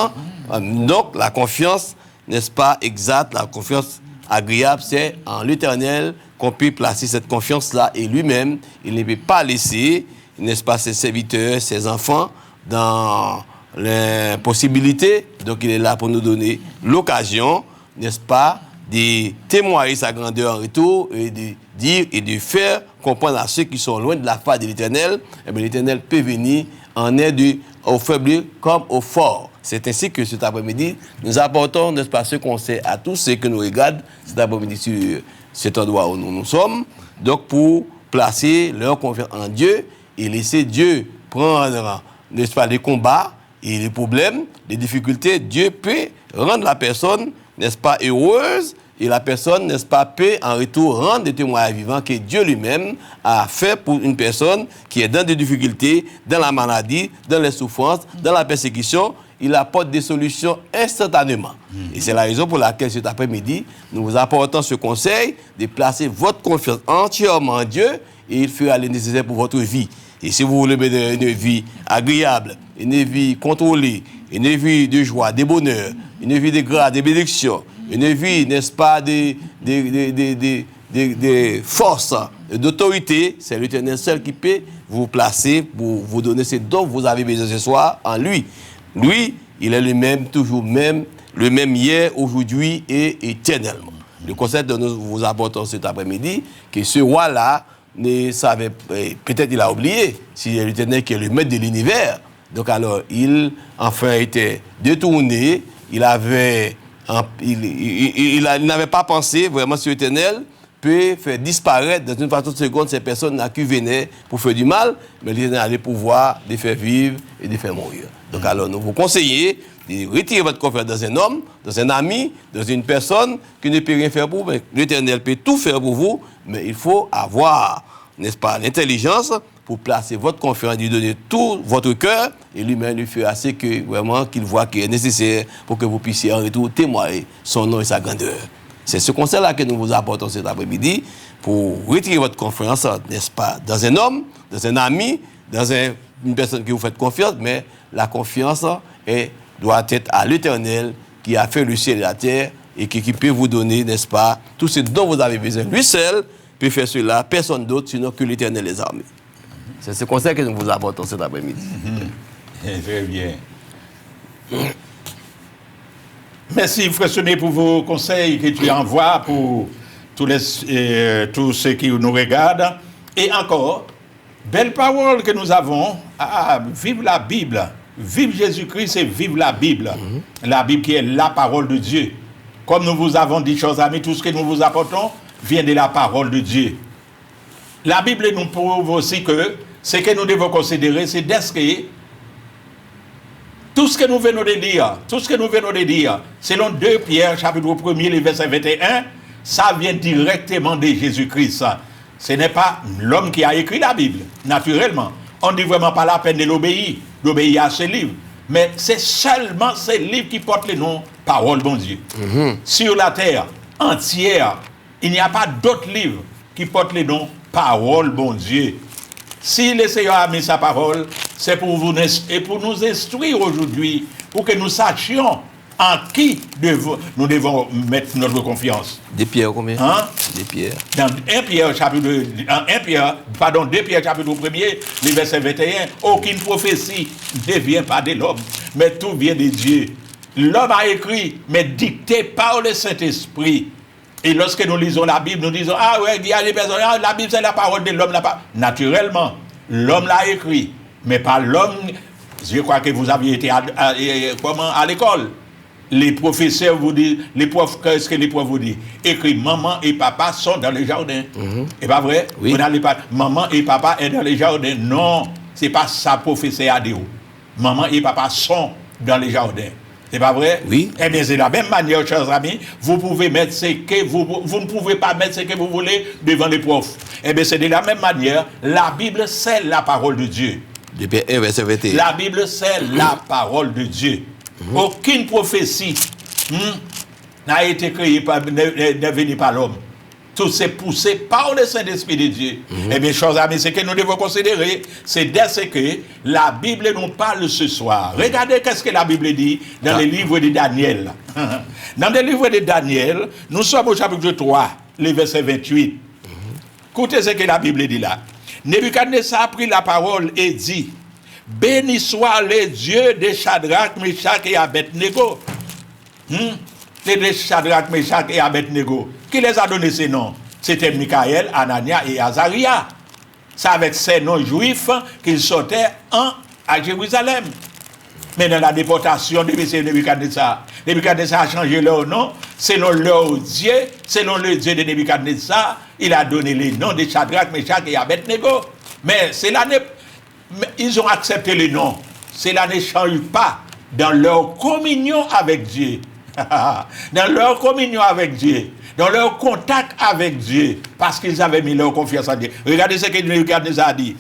Donc, la confiance n'est-ce pas, exacte, la confiance agréable, c'est en l'Éternel qu'on peut placer cette confiance-là. Et lui-même, il ne peut pas laisser, n'est-ce pas, ses serviteurs, ses enfants dans l'impossibilité. Donc il est là pour nous donner l'occasion, n'est-ce pas, de témoigner sa grandeur en retour et de dire et de faire comprendre à ceux qui sont loin de la face de l'Éternel, eh bien, l'Éternel peut venir en aide aux faibles comme aux forts. C'est ainsi que cet après-midi, nous apportons, n'est-ce pas, ce conseil à tous ceux qui nous regardent cet après-midi sur cet endroit où nous sommes, donc pour placer leur confiance en Dieu et laisser Dieu prendre, n'est-ce pas, les combats et les problèmes, les difficultés. Dieu peut rendre la personne, n'est-ce pas, heureuse, et la personne, n'est-ce pas, peut en retour rendre des témoignages vivants que Dieu lui-même a fait pour une personne qui est dans des difficultés, dans la maladie, dans les souffrances, dans la persécution. Il apporte des solutions instantanément. Et c'est la raison pour laquelle cet après-midi, nous vous apportons ce conseil de placer votre confiance entièrement en Dieu et il fera le nécessaire pour votre vie. Et si vous voulez mener une vie agréable, une vie contrôlée, une vie de joie, de bonheur, une vie de grâce, de bénédiction, une vie, n'est-ce pas, de force, d'autorité, c'est l'Éternel seul qui peut vous placer pour vous donner ce dont vous avez besoin ce soir en lui. Lui, il est le même, toujours même, le même hier, aujourd'hui et éternellement. Le conseil que nous vous apportons cet après-midi, que ce roi-là ne savait, peut-être il a oublié, si c'est l'Éternel qui est le maître de l'univers. Donc alors, il, enfin, était détourné, il n'avait pas pensé vraiment sur l'Éternel, peut faire disparaître dans une fraction de seconde ces personnes qui venaient pour faire du mal, mais l'Éternel allait pouvoir les faire vivre et les faire mourir. Donc alors, nous vous conseillons de retirer votre confiance dans un homme, dans un ami, dans une personne qui ne peut rien faire pour vous. L'Éternel peut tout faire pour vous, mais il faut avoir, n'est-ce pas, l'intelligence pour placer votre confiance, lui donner tout votre cœur, et lui-même lui faire assez que vraiment qu'il voit qu'il est nécessaire pour que vous puissiez en retour témoigner son nom et sa grandeur. C'est ce conseil-là que nous vous apportons cet après-midi pour retirer votre confiance, n'est-ce pas, dans un homme, dans un ami, dans une personne que vous faites confiance, mais la confiance doit être à l'Éternel qui a fait le ciel et la terre et qui peut vous donner, n'est-ce pas, tout ce dont vous avez besoin. Lui seul peut faire cela, personne d'autre, sinon que l'Éternel les armées. C'est ce conseil que nous vous apportons cet après-midi. Très bien. Merci, Frère Sonné, pour vos conseils que tu envoies pour tous ceux qui nous regardent. Et encore, belle parole que nous avons. Vive la Bible. Vive Jésus-Christ et vive la Bible. La Bible qui est la parole de Dieu. Comme nous vous avons dit, chers amis, tout ce que nous vous apportons vient de la parole de Dieu. La Bible nous prouve aussi que ce que nous devons considérer, c'est d'inscrire tout ce que nous venons de dire, selon 2 Pierre, chapitre 1er, le verset 21, ça vient directement de Jésus-Christ. Ce n'est pas l'homme qui a écrit la Bible, naturellement. On ne dit vraiment pas la peine de d'obéir à ce livre. Mais c'est seulement ce livre qui porte le nom Parole bon Dieu. Sur la terre entière, il n'y a pas d'autre livre qui porte le nom Parole bon Dieu. Si le Seigneur a mis sa parole, c'est pour vous et pour nous instruire aujourd'hui, pour que nous sachions en qui nous devons mettre notre confiance. 2 Pierre combien? 2 Pierre. Dans 2 Pierre chapitre 1er, le verset 21, aucune prophétie ne vient pas de l'homme, mais tout vient de Dieu. L'homme a écrit, mais dicté par le Saint-Esprit. Et lorsque nous lisons la Bible, nous disons, ah ouais, il y a des personnes, la Bible c'est la parole de l'homme. Naturellement, l'homme l'a écrit, mais pas l'homme. Je crois que vous aviez été à l'école. Les professeurs vous disent, qu'est-ce que les profs vous disent? Écrit, maman et papa sont dans le jardin. C'est pas vrai? Oui. Vous n'allez pas, maman et papa sont dans le jardin. Non, c'est pas ça, professeur a dit. Maman et papa sont dans le jardin. C'est pas vrai? Oui. Eh bien, c'est de la même manière, chers amis, vous pouvez mettre ce que vous ne pouvez pas mettre ce que vous voulez devant les profs. Eh bien, c'est de la même manière, la Bible, c'est la parole de Dieu. Depuis 1 verset 21. La Bible, c'est la parole de Dieu. Aucune prophétie n'a été créée n'est venue par l'homme. tout c'est poussé par le Saint-Esprit de Dieu. Eh bien, chers amis, ce que nous devons considérer, c'est dès ce que la Bible nous parle ce soir. Regardez qu'est-ce que la Bible dit dans le livre de Daniel. Dans le livre de Daniel, nous sommes au chapitre 3, le verset 28. Écoutez ce que la Bible dit là. Nebuchadnezzar a pris la parole et dit, béni soit le Dieu de Shadrach, Meshach et Abednego. Les de Shadrach, Meshach et Abednego. Qui les a donné ces noms? C'était Michaël, Anania et Azaria. C'est avec ces noms juifs qu'ils sortaient à Jérusalem. Mais dans la déportation de M. Nebuchadnezzar, Nebuchadnezzar a changé leur nom, selon leur Dieu, selon le Dieu de Nebuchadnezzar, il a donné les noms de Shadrach, Meshach et Abednego. Mais ils ont accepté les noms. Cela ne change pas dans leur communion avec Dieu. Dans leur communion avec Dieu. Dans leur contact avec Dieu. Parce qu'ils avaient mis leur confiance en Dieu. Regardez ce que Nebuchadnezzar a dit.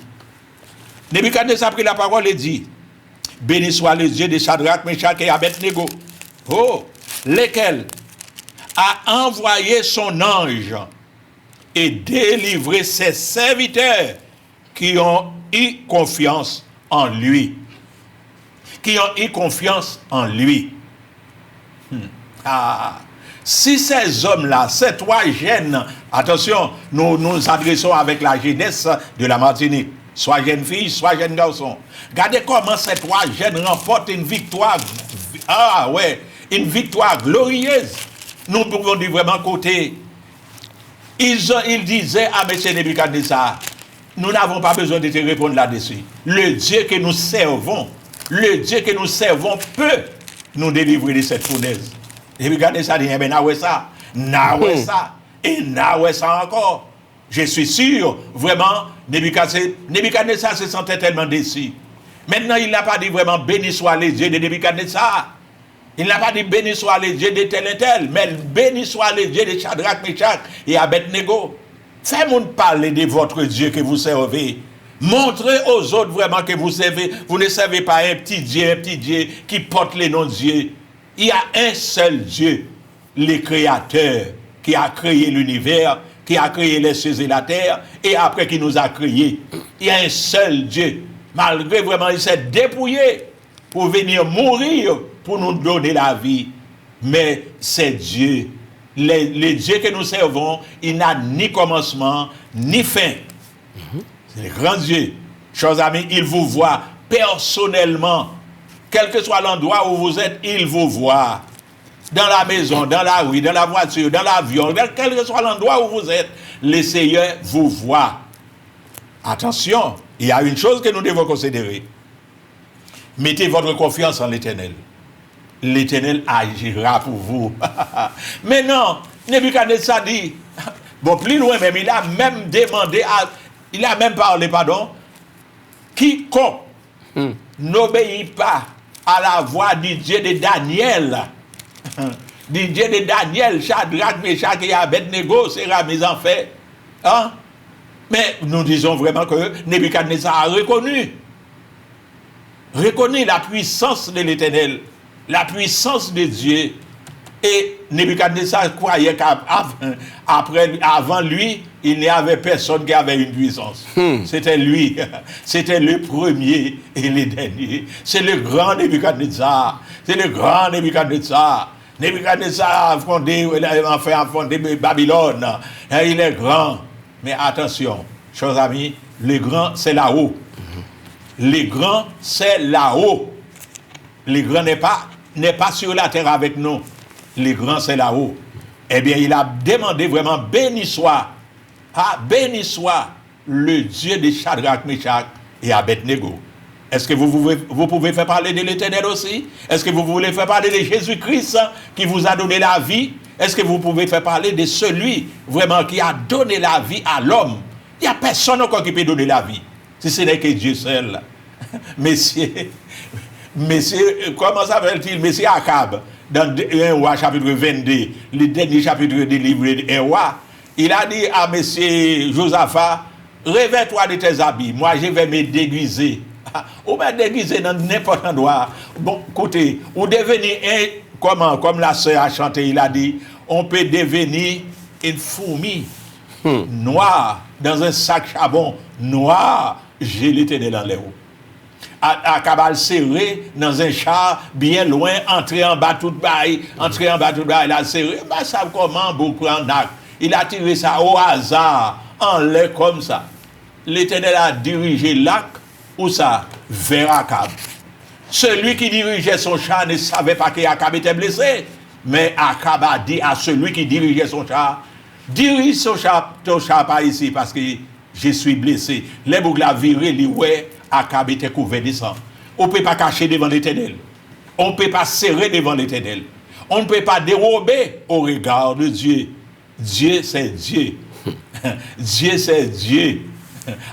Nebuchadnezzar a pris la parole et dit, béni soit le Dieu de Shadrach, Meshach et Abednego, lequel a envoyé son ange et délivré ses serviteurs qui ont eu confiance en lui. Qui ont eu confiance en lui. Si ces hommes-là, ces trois jeunes, attention, nous nous adressons avec la jeunesse de la Martinique, soit jeune fille, soit jeune garçon. Regardez comment ces trois jeunes remportent une victoire, une victoire glorieuse. Nous pouvons dire vraiment côté. Ils disaient à M. Nebuchadnezzar, nous n'avons pas besoin de te répondre là-dessus. Le Dieu que nous servons peut nous délivrer de cette fournaise. Et regardez ça, dit, eh bien, et ça encore. Je suis sûr, vraiment, Nebuchadnezzar se sentait tellement déçu. Maintenant, il n'a pas dit vraiment béni soit les dieux de Nebuchadnezzar. Il n'a pas dit béni soit les dieux de tel et tel, mais béni soit les dieux de Shadrach, Meshach et Abednego. Faites-moi parler de votre Dieu que vous servez. Montrez aux autres vraiment que vous servez. Vous ne servez pas un petit Dieu qui porte les noms de Dieu. Il y a un seul Dieu, le Créateur, qui a créé l'univers, qui a créé les cieux et la terre, et après qui nous a créés. Il y a un seul Dieu. Malgré vraiment, il s'est dépouillé pour venir mourir, pour nous donner la vie. Mais c'est Dieu. Les dieux que nous servons, il n'a ni commencement, ni fin. C'est le grand Dieu. Chers amis, il vous voit personnellement. Quel que soit l'endroit où vous êtes, il vous voit. Dans la maison, dans la rue, dans la voiture, dans l'avion, quel que soit l'endroit où vous êtes, le Seigneur vous voit. Attention, il y a une chose que nous devons considérer. Mettez votre confiance en l'Éternel. L'Éternel agira pour vous. Mais non, Nebuchadnezzar dit, bon, plus loin même, il a même demandé, il a même parlé, pardon, quiconque n'obéit pas à la voix du Dieu de Daniel, du Dieu de Daniel, Shadrach, Meshach et Abednego sera mis en fait. Hein? Mais nous disons vraiment que Nebuchadnezzar a reconnu la puissance de l'Éternel, la puissance de Dieu. Et Nebuchadnezzar croyait qu'avant lui, il n'y avait personne qui avait une puissance. C'était lui. C'était le premier et le dernier. C'est le grand Nebuchadnezzar. C'est le grand Nebuchadnezzar. Nebuchadnezzar a fondé Babylone. Et il est grand. Mais attention, chers amis, le grand, c'est là-haut. Le grand, c'est là-haut. Le grand n'est pas sur la terre avec nous. Le grand, c'est là-haut. Eh bien, il a demandé vraiment, béni soit le Dieu de Shadrach, Meshach et Abednego. Est-ce que vous pouvez faire parler de l'Éternel aussi? Est-ce que vous voulez faire parler de Jésus-Christ qui vous a donné la vie? Est-ce que vous pouvez faire parler de celui vraiment qui a donné la vie à l'homme? Il n'y a personne encore qui peut donner la vie, si ce n'est que Dieu seul. Messieurs, comment s'appelle-t-il? Monsieur Akab, dans 1 roi chapitre 22, le dernier chapitre du livre de 1 roi, il a dit à monsieur Josaphat, réveille-toi de tes habits, moi je vais me déguiser. Ou me déguiser dans n'importe quel endroit. Bon, écoutez, ou devenir comme la sœur a chanté, il a dit, on peut devenir une fourmi. noir, dans un sac charbon noir, j'ai l'Éternel en l'air. À cabal serré dans un char bien loin, entrer en bas tout bail, il a serré, bah ça comment beaucoup en acte. Il a tiré ça au hasard, en l'air comme ça. L'Éternel a dirigé l'arc, où ça? Vers Akab. Celui qui dirigeait son char ne savait pas qu'Akab était blessé. Mais Akab a dit à celui qui dirigeait son char, dirige ton char par ici parce que je suis blessé. Les boucles la viré, les ouais, Akab était couvert de sang. On ne peut pas cacher devant l'Éternel. On ne peut pas serrer devant l'Éternel. On ne peut pas dérober au regard de Dieu. Dieu, c'est Dieu. Dieu, c'est Dieu.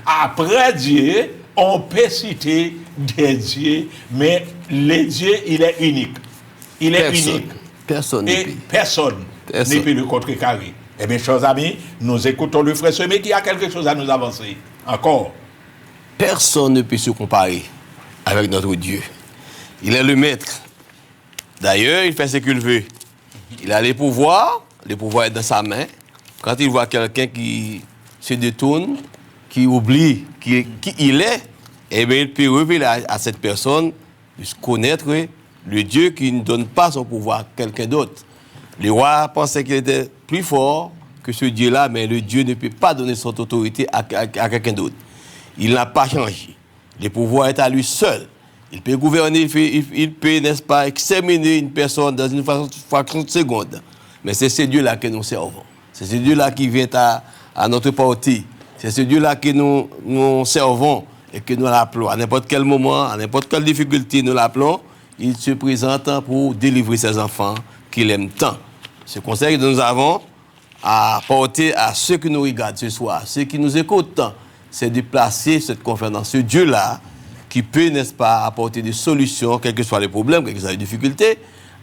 Après Dieu, on peut citer des dieux, mais le Dieu, il est unique. Il est unique. Personne ne peut le contrecarrer. Eh bien, chers amis, nous écoutons le frère Semé qui a quelque chose à nous avancer. Encore. Personne ne peut se comparer avec notre Dieu. Il est le maître. D'ailleurs, il fait ce qu'il veut. Il a le pouvoir est dans sa main. Quand il voit quelqu'un qui se détourne, qui oublie qui il est, eh bien, il peut révéler à cette personne de connaître le Dieu qui ne donne pas son pouvoir à quelqu'un d'autre. Le roi pensait qu'il était plus fort que ce Dieu-là, mais le Dieu ne peut pas donner son autorité à quelqu'un d'autre. Il n'a pas changé. Le pouvoir est à lui seul. Il peut gouverner, il peut, n'est-ce pas, exterminer une personne dans une fraction de seconde. Mais c'est ce Dieu-là que nous servons. C'est ce Dieu-là qui vient à notre portée. C'est ce Dieu-là que nous servons et que nous l'appelons. À n'importe quel moment, à n'importe quelle difficulté, nous l'appelons. Il se présente pour délivrer ses enfants qu'il aime tant. Ce conseil que nous avons à porter à ceux qui nous regardent ce soir, ceux qui nous écoutent, c'est de placer cette confiance dans ce Dieu-là qui peut, n'est-ce pas, apporter des solutions, quels que soient les problèmes, quelles que soient les difficultés.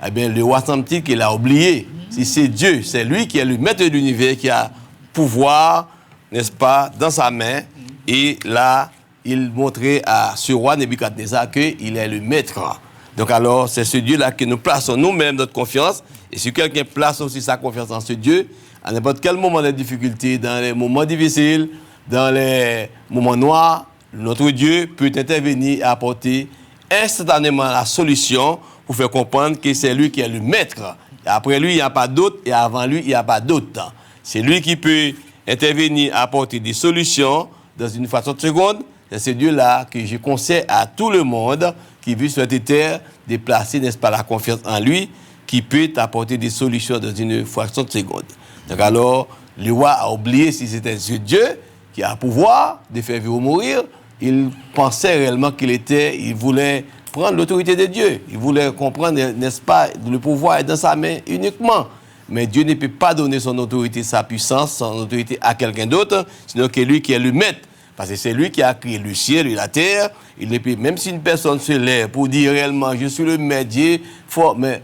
Eh bien, le roi Samtik, il a oublié. Si c'est Dieu, c'est lui qui est le maître de l'univers, qui a pouvoir, n'est-ce pas, dans sa main. Et là, il montrait à ce roi Nebuchadnezzar qu'il est le maître. Donc alors, c'est ce Dieu-là que nous plaçons nous-mêmes notre confiance. Et si quelqu'un place aussi sa confiance en ce Dieu, à n'importe quel moment de difficulté, dans les moments difficiles, dans les moments noirs, notre Dieu peut intervenir et apporter instantanément la solution pour faire comprendre que c'est lui qui est le maître. Et après lui, il n'y a pas d'autre, et avant lui, il n'y a pas d'autre. C'est lui qui peut intervenir et apporter des solutions dans une fraction de seconde. C'est ce Dieu-là que je conseille à tout le monde qui vit sur cette terre de placer, n'est-ce pas, la confiance en lui, qui peut apporter des solutions dans une fraction de seconde. Donc alors, le roi a oublié si c'était ce Dieu qui a le pouvoir de faire vivre ou mourir. Il pensait réellement il voulait prendre l'autorité de Dieu. Il voulait comprendre, n'est-ce pas, le pouvoir est dans sa main uniquement. Mais Dieu ne peut pas donner son autorité, sa puissance, son autorité à quelqu'un d'autre, sinon que lui qui est le maître. Parce que c'est lui qui a créé le ciel et la terre. Il ne peut, même si une personne se lève pour dire réellement, je suis le maître, Dieu, fort, mais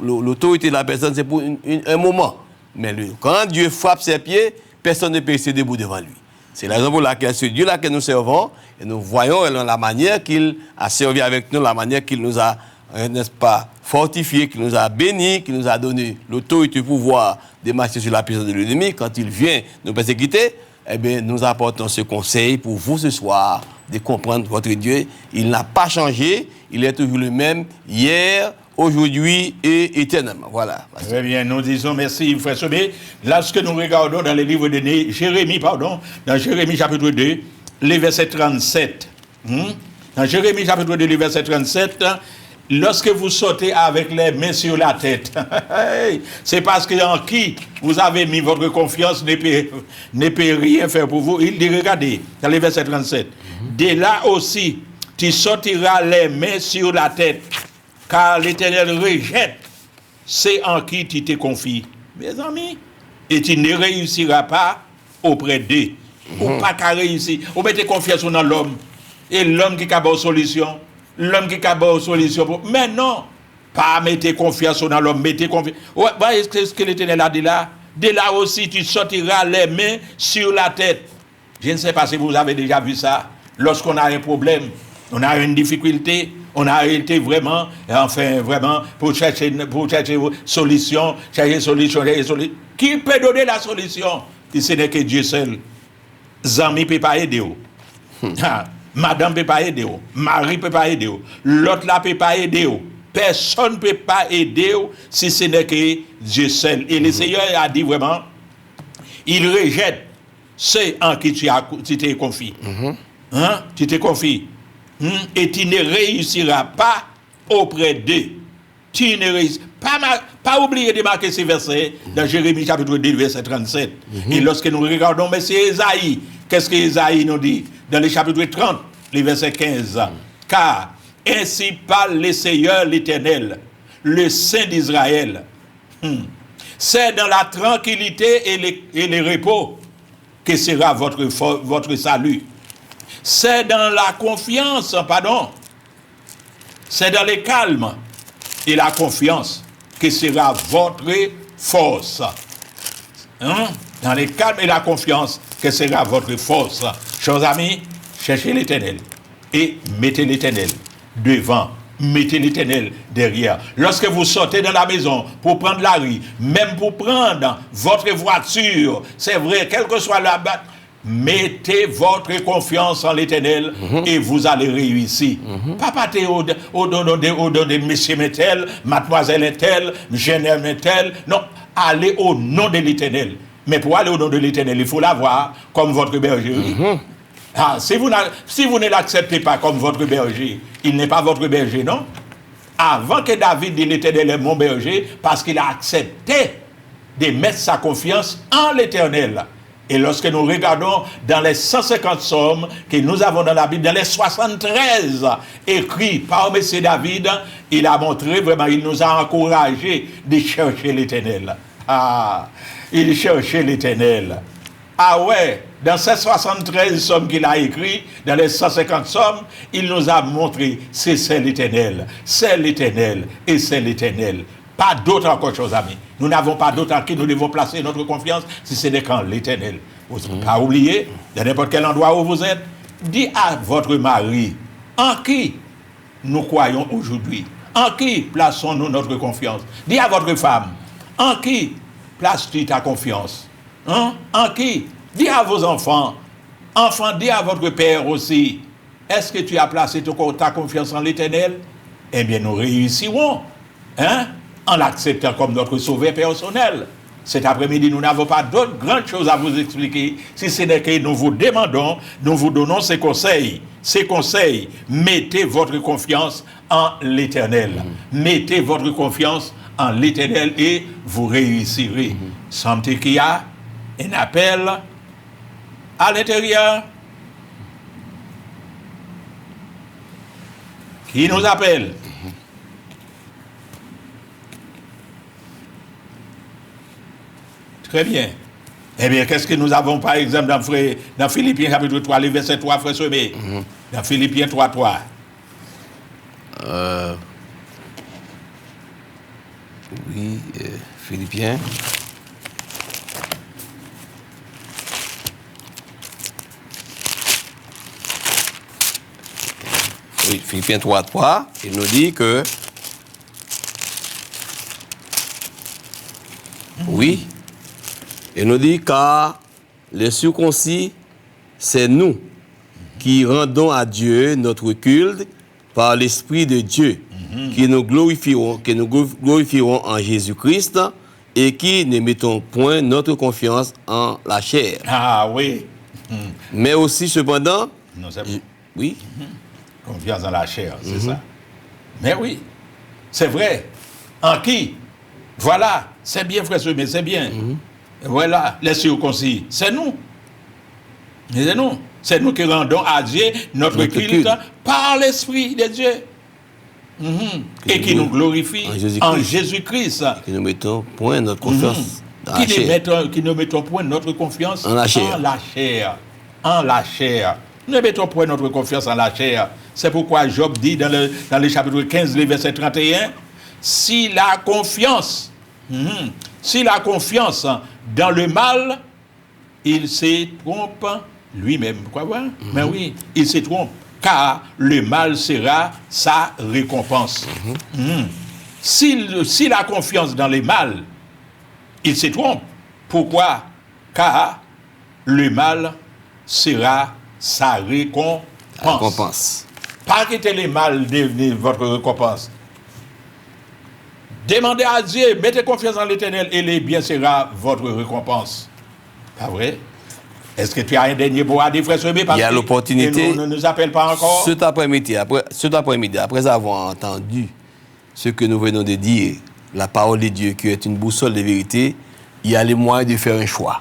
l'autorité de la personne, c'est pour un moment. Mais quand Dieu frappe ses pieds, personne ne peut rester debout devant lui. C'est la raison pour laquelle ce Dieu-là que nous servons, et nous voyons la manière qu'il a servi avec nous, la manière qu'il nous a, n'est-ce pas, fortifié, qu'il nous a béni, qu'il nous a donné l'autorité, le pouvoir de marcher sur la puissance de l'ennemi. Quand il vient nous persécuter, eh bien, nous apportons ce conseil pour vous ce soir, de comprendre votre Dieu. Il n'a pas changé, il est toujours le même, hier, aujourd'hui et éternellement. Voilà. Très bien, nous disons merci, frère Semé. Lorsque nous regardons dans le livre de Jérémie, dans Jérémie chapitre 2, les versets 37. Dans Jérémie chapitre 2, les versets 37, lorsque vous sautez avec les mains sur la tête, c'est parce qu'en qui vous avez mis votre confiance ne peut rien faire pour vous. Il dit, regardez, dans les versets 37, de là aussi, tu sortiras les mains sur la tête, car l'Éternel rejette c'est en qui tu te confies, mes amis, et tu ne réussiras pas auprès d'eux. Ou pas qu'à réussir. Ou mettez confiance dans l'homme. Et l'homme qui a une solution. L'homme qui a une solution. Mais non, pas mettez confiance dans l'homme. Mettez confiance. Ouais, est-ce que l'Éternel a dit là? De là aussi, tu sortiras les mains sur la tête. Je ne sais pas si vous avez déjà vu ça. Lorsqu'on a un problème, on a une difficulté, on a été vraiment, pour chercher solution. Qui peut donner la solution? si ce n'est que Dieu seul, Zami ne peut pas aider. Madame ne peut pas aider. Marie ne peut pas aider. L'autre là ne peut pas aider. Personne ne peut pas aider si ce n'est que Dieu seul. Et le Seigneur a dit vraiment, il rejette ceux en qui tu t'es confié. Hein? Tu t'es confié. Et tu ne réussiras pas auprès d'eux. Tu ne réussis pas oublier de marquer ces versets dans Jérémie chapitre 2, verset 37. Et lorsque nous regardons M. Esaïe, qu'est-ce que Esaïe nous dit? Dans le chapitre 30, le verset 15. Car ainsi parle le Seigneur l'Éternel, le Saint d'Israël. C'est dans la tranquillité et le repos que sera votre salut. C'est dans la confiance, c'est dans le calme et la confiance que sera votre force. Dans le calme et la confiance que sera votre force. Chers amis, cherchez l'Éternel et mettez l'Éternel devant. Mettez l'Éternel derrière. Lorsque vous sortez de la maison pour prendre la rue, même pour prendre votre voiture, c'est vrai, quelle que soit la batte, mettez votre confiance en l'Éternel et vous allez réussir. Pas au don de monsieur tel, mademoiselle tel, jeune tel. Non, allez au nom de l'Éternel. Mais pour aller au nom de l'Éternel, il faut l'avoir comme votre berger. Si vous ne l'acceptez pas comme votre berger, il n'est pas votre berger, non? Avant que David dise l'Éternel est mon berger, parce qu'il a accepté de mettre sa confiance en l'Éternel. Et lorsque nous regardons dans les 150 psaumes que nous avons dans la Bible, dans les 73 écrits par M. David, il a montré vraiment, il nous a encouragé de chercher l'Éternel. Il cherchait l'Éternel. Ouais, dans ces 73 psaumes qu'il a écrits, dans les 150 psaumes, il nous a montré, c'est l'Éternel et c'est l'Éternel. Pas d'autre encore chose, amis. Nous n'avons pas d'autre en qui nous devons placer notre confiance si ce n'est qu'en l'Éternel. Vous ne pas oublier, dans n'importe quel endroit où vous êtes, dis à votre mari, en qui nous croyons aujourd'hui, en qui plaçons-nous notre confiance. Dis à votre femme, en qui places-tu ta confiance? En qui? Dis à vos enfants, dis à votre père aussi, est-ce que tu as placé ta confiance en l'Éternel? Eh bien, nous réussirons, en l'acceptant comme notre sauveur personnel. Cet après-midi, nous n'avons pas d'autres grandes choses à vous expliquer, si ce n'est que nous vous demandons, nous vous donnons ces conseils. Ces conseils, mettez votre confiance en l'Éternel. Mettez votre confiance en l'Éternel et vous réussirez. Semble-t-il qu'il y a un appel à l'intérieur qui nous appelle. Très bien. Eh bien, qu'est-ce que nous avons par exemple dans Philippiens chapitre 3, le verset 3, frère Semé? Dans Philippiens 3, 3. Oui, Philippiens. Oui, Philippiens 3, 3, il nous dit que oui, il nous dit car les circoncis, c'est nous qui rendons à Dieu notre culte par l'Esprit de Dieu, qui nous glorifierons en Jésus-Christ et qui ne mettons point notre confiance en la chair. Ah oui. Mais aussi cependant, Non, c'est bon. oui. Confiance en la chair, c'est ça. Mais oui, c'est vrai. En qui? Voilà, c'est bien, frère Semé, c'est bien. Voilà, les circoncis, c'est nous. C'est nous. C'est nous qui rendons à Dieu notre culte par l'Esprit de Dieu. Et qui nous glorifie en Jésus-Christ. Qui ne mettons point notre confiance dans la chair. Qui ne mettons point notre confiance en la chair. En la chair. Ne mettons point notre confiance en la chair. C'est pourquoi Job dit dans le chapitre 15, le verset 31, si la confiance dans le mal, il se trompe lui-même. Quoi voir? Mais oui, il se trompe, car le mal sera sa récompense. Si la confiance dans le mal, il se trompe. Pourquoi? Car le mal sera sa récompense. Pas quitter le mal devenir votre récompense. Demandez à Dieu, mettez confiance en l'Éternel et les biens sera votre récompense. Pas vrai? Est-ce que tu as un dernier mot à dire, frère Semé? Il y a l'opportunité. Ne nous appelle pas encore. Cet après-midi, après avoir entendu ce que nous venons de dire, la parole de Dieu qui est une boussole de vérité, il y a les moyens de faire un choix.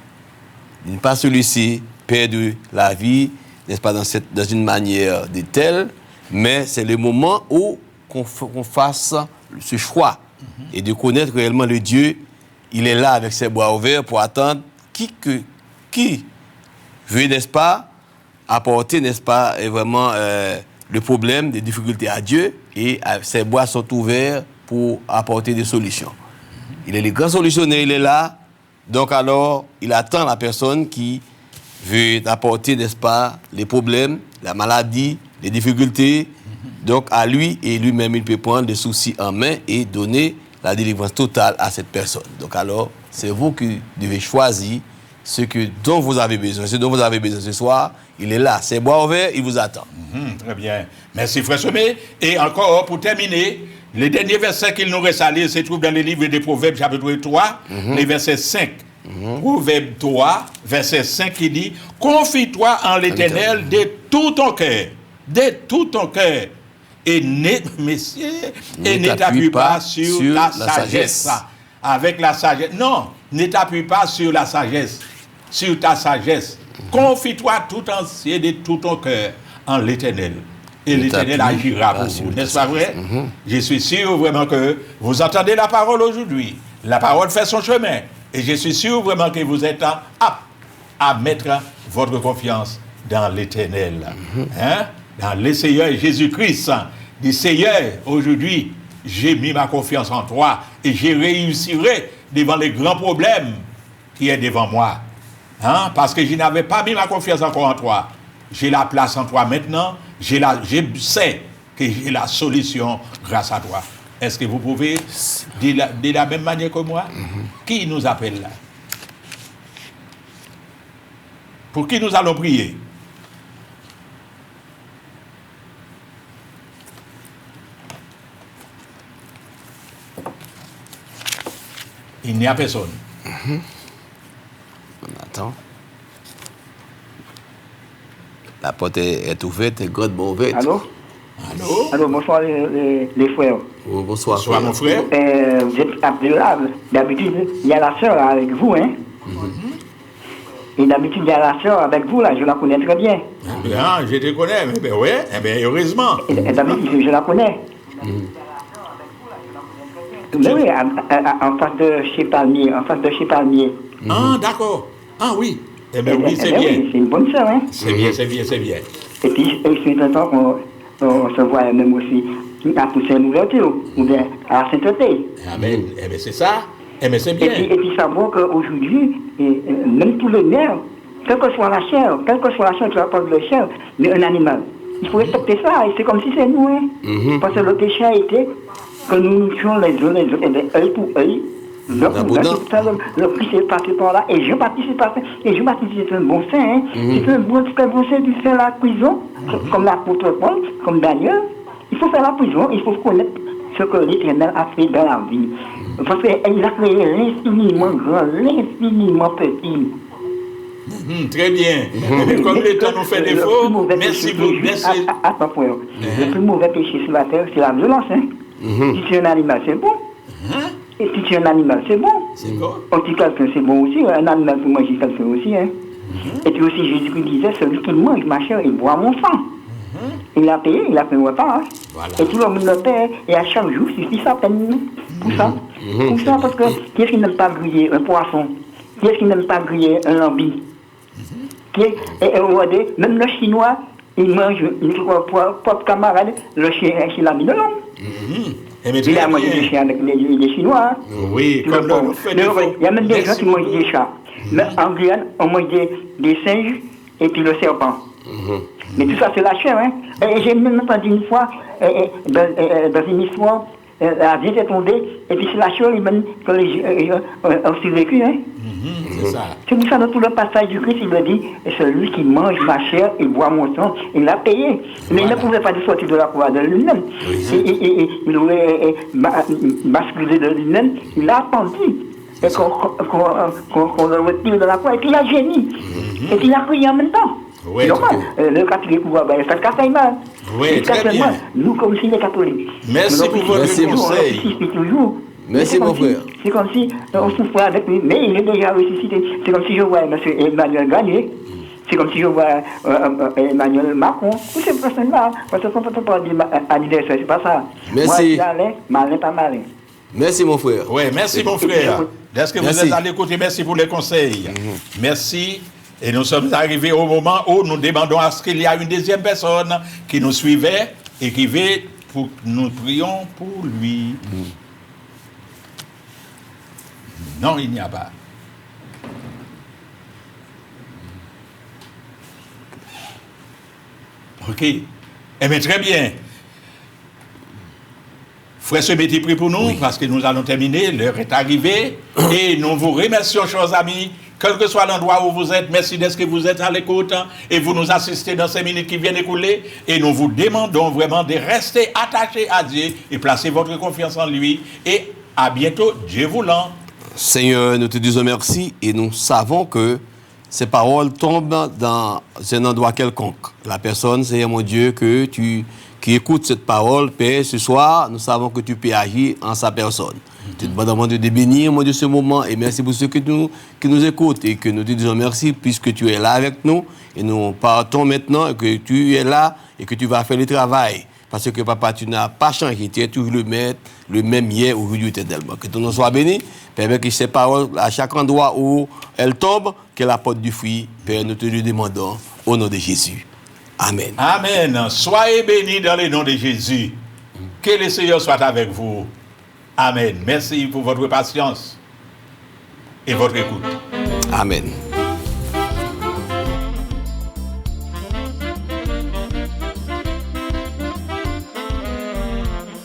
Ne pas celui-ci perdre la vie, n'est-ce pas, dans une manière de telle, mais c'est le moment où qu'on fasse ce choix et de connaître réellement le Dieu. Il est là avec ses bras ouverts pour attendre qui veut, n'est-ce pas, apporter, n'est-ce pas, vraiment le problème, des difficultés à Dieu, et ses bras sont ouverts pour apporter des solutions. Il est le grand solutionnaire, il est là, donc alors il attend la personne qui veut apporter, n'est-ce pas, les problèmes, la maladie, les difficultés. Donc à lui, et lui-même, il peut prendre les soucis en main et donner la délivrance totale à cette personne. Donc alors, c'est vous qui devez choisir dont vous avez besoin. Ce dont vous avez besoin ce soir, il est là. C'est bois ouvert, il vous attend. Très bien. Merci, frère Semé. Et encore, pour terminer, les derniers versets qu'il nous reste à lire se trouvent dans le livre des Proverbes, chapitre 3, les versets 5. Proverbe 3, verset 5, qui dit « Confie-toi en l'Éternel de tout ton cœur. De tout ton cœur. Et ne t'appuie pas sur la sagesse. » Avec la sagesse. Non, ne t'appuie pas sur la sagesse, sur ta sagesse. Confie-toi tout entier de tout ton cœur en l'Éternel. Et l'Éternel agira pour vous. N'est-ce pas vrai? Je suis sûr vraiment que vous entendez la parole aujourd'hui. La parole fait son chemin. Et je suis sûr vraiment que vous êtes aptes à mettre votre confiance dans l'Éternel. Dans le Seigneur Jésus-Christ. Le Seigneur, aujourd'hui, j'ai mis ma confiance en toi et je réussirai devant les grands problèmes qui est devant moi. Parce que je n'avais pas mis ma confiance encore en toi. J'ai la place en toi maintenant. Je sais que j'ai la solution grâce à toi. Est-ce que vous pouvez dire de la même manière que moi? Qui nous appelle là? Pour qui nous allons prier? Il n'y a personne. On attend. La porte est ouverte, est grande, bon ouverte. Allô? Allô? Allô, bonsoir les frères. Oh, bonsoir. Bonsoir mon frère. Vous êtes Abdellah. D'habitude, il y a la sœur avec vous, hein? Et d'habitude, il y a la sœur avec vous, là, je la connais très bien. Bien, je te connais, mais oui, heureusement. Et d'habitude, je la connais. Mais oui, en face de chez Palmier, Ah, d'accord. Ah oui. Eh bien oui, c'est bien. Oui, c'est une bonne sœur, hein? C'est bien. Et puis, c'est important qu'on se voit même aussi à pousser une ouverture, ou bien à la sainteté. Amen. Eh bien c'est ça. Eh bien c'est bien. Et puis savoir qu'aujourd'hui, même tous les nerfs, quelle que soit la chair qui apporte la chair, mais un animal, il faut respecter ça, et c'est comme si c'est nous, hein? Parce que le péché a été que nous tuons les uns les autres, et bien, œil pour œil. Le Christ est passé par là, et je participe à ça. Et je participe, c'est un bon saint, hein? C'est un bon saint qui fait la prison, comme l'apôtre Paul, comme Daniel. Il faut faire la prison, il faut connaître ce que l'Éternel a fait dans la vie. Parce qu'il a créé l'infiniment grand, l'infiniment petit. Très bien. Comme le temps nous fait défaut, merci beaucoup. Attends, frère. Le plus mauvais péché sur la terre, c'est la violence. Hein? Si tu es un animal, c'est bon. Et si tu es un animal, c'est bon. C'est bon. On tue quelqu'un, c'est bon aussi. Un animal peut manger quelqu'un aussi. Hein? Et puis aussi, Jésus disait, celui qui mange ma chair et boit mon sang. Il a payé, il a fait un repas. Hein? Voilà. Et tout le monde le paie. Et à chaque jour, suffit sa peine. Pour ça. Pour ça, parce que qui est-ce qui n'aime pas griller un poisson? Qui est-ce qui n'aime pas griller un lambi? Et regardez, même le Chinois, il mange notre propre camarade, le chien l'a mis de l'homme. Il a mangé des chiens avec les Chinois. Hein? Oui, comme nous fait défaut. Il y a même des gens qui mangent des chats. Mais en Guyane, on mange des singes et puis le serpent. Mais tout ça, c'est la chair. Hein? Et j'ai même entendu une fois, dans une histoire, l'avion est tombé, et puis c'est la chose même que les gens ont survécu. Hein. C'est ça. C'est pour ça, dans tout le passage du Christ, il me dit, celui qui mange ma chair et boit mon sang, il l'a payé. Mais il ne pouvait pas sortir de la croix de lui-même. Il aurait basculé de lui-même, il a attendu. Et qu'on le retire de la croix, et puis il a gémi. Et puis il a crié en même temps. Oui, le catholique pouvoir, ben, ça casse mal. Oui, très bien. Nous, comme si les catholiques. Merci pour votre conseil. Merci, mon frère. C'est comme si on souffre avec lui, mais il est déjà ressuscité. C'est comme si je vois M. Emmanuel Gagné. C'est comme si je vois Emmanuel Macron. Toutes ces personnes-là. Parce qu'on ne peut pas dire anniversaire, c'est pas ça. Merci. Moi, malin, pas malin. Merci, mon frère. Oui, merci, mon frère. Est-ce que vous êtes à l'écoute et merci pour les conseils. Merci. Et nous sommes arrivés au moment où nous demandons à ce qu'il y ait une deuxième personne qui nous suivait et qui veut pour que nous prions pour lui. Non, il n'y a pas. Ok. Eh bien, très bien. Frère Semetti, prie pour nous, parce que nous allons terminer. L'heure est arrivée. Et nous vous remercions, chers amis, quel que soit l'endroit où vous êtes. Merci d'être que vous êtes à l'écoute et vous nous assistez dans ces minutes qui viennent écouler. Et nous vous demandons vraiment de rester attachés à Dieu et placer votre confiance en lui. Et à bientôt, Dieu voulant. Seigneur, nous te disons merci et nous savons que ces paroles tombent dans un endroit quelconque. La personne, Seigneur mon Dieu, qui écoute cette parole, Père, ce soir, nous savons que tu peux agir en sa personne. Tu te demandes de bénir, mon Dieu, ce moment, et merci pour ceux qui nous écoutent, et que nous te disons merci, puisque tu es là avec nous, et nous partons maintenant, et que tu es là, et que tu vas faire le travail. Parce que, papa, tu n'as pas changé, tu es toujours le même hier, aujourd'hui, éternellement. Que ton nom soit béni, permets que ces paroles, à chaque endroit où elles tombent, qu'elles apportent du fruit. Père, nous te le demandons, au nom de Jésus. Amen. Amen. Soyez bénis dans le nom de Jésus. Que le Seigneur soit avec vous. Amen. Merci pour votre patience et votre écoute. Amen.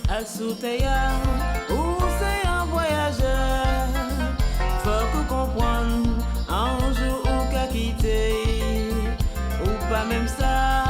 Asouteya, ou c'est un voyageur, faut que comprendre, un jour ou qu'à quitter, ou pas même ça.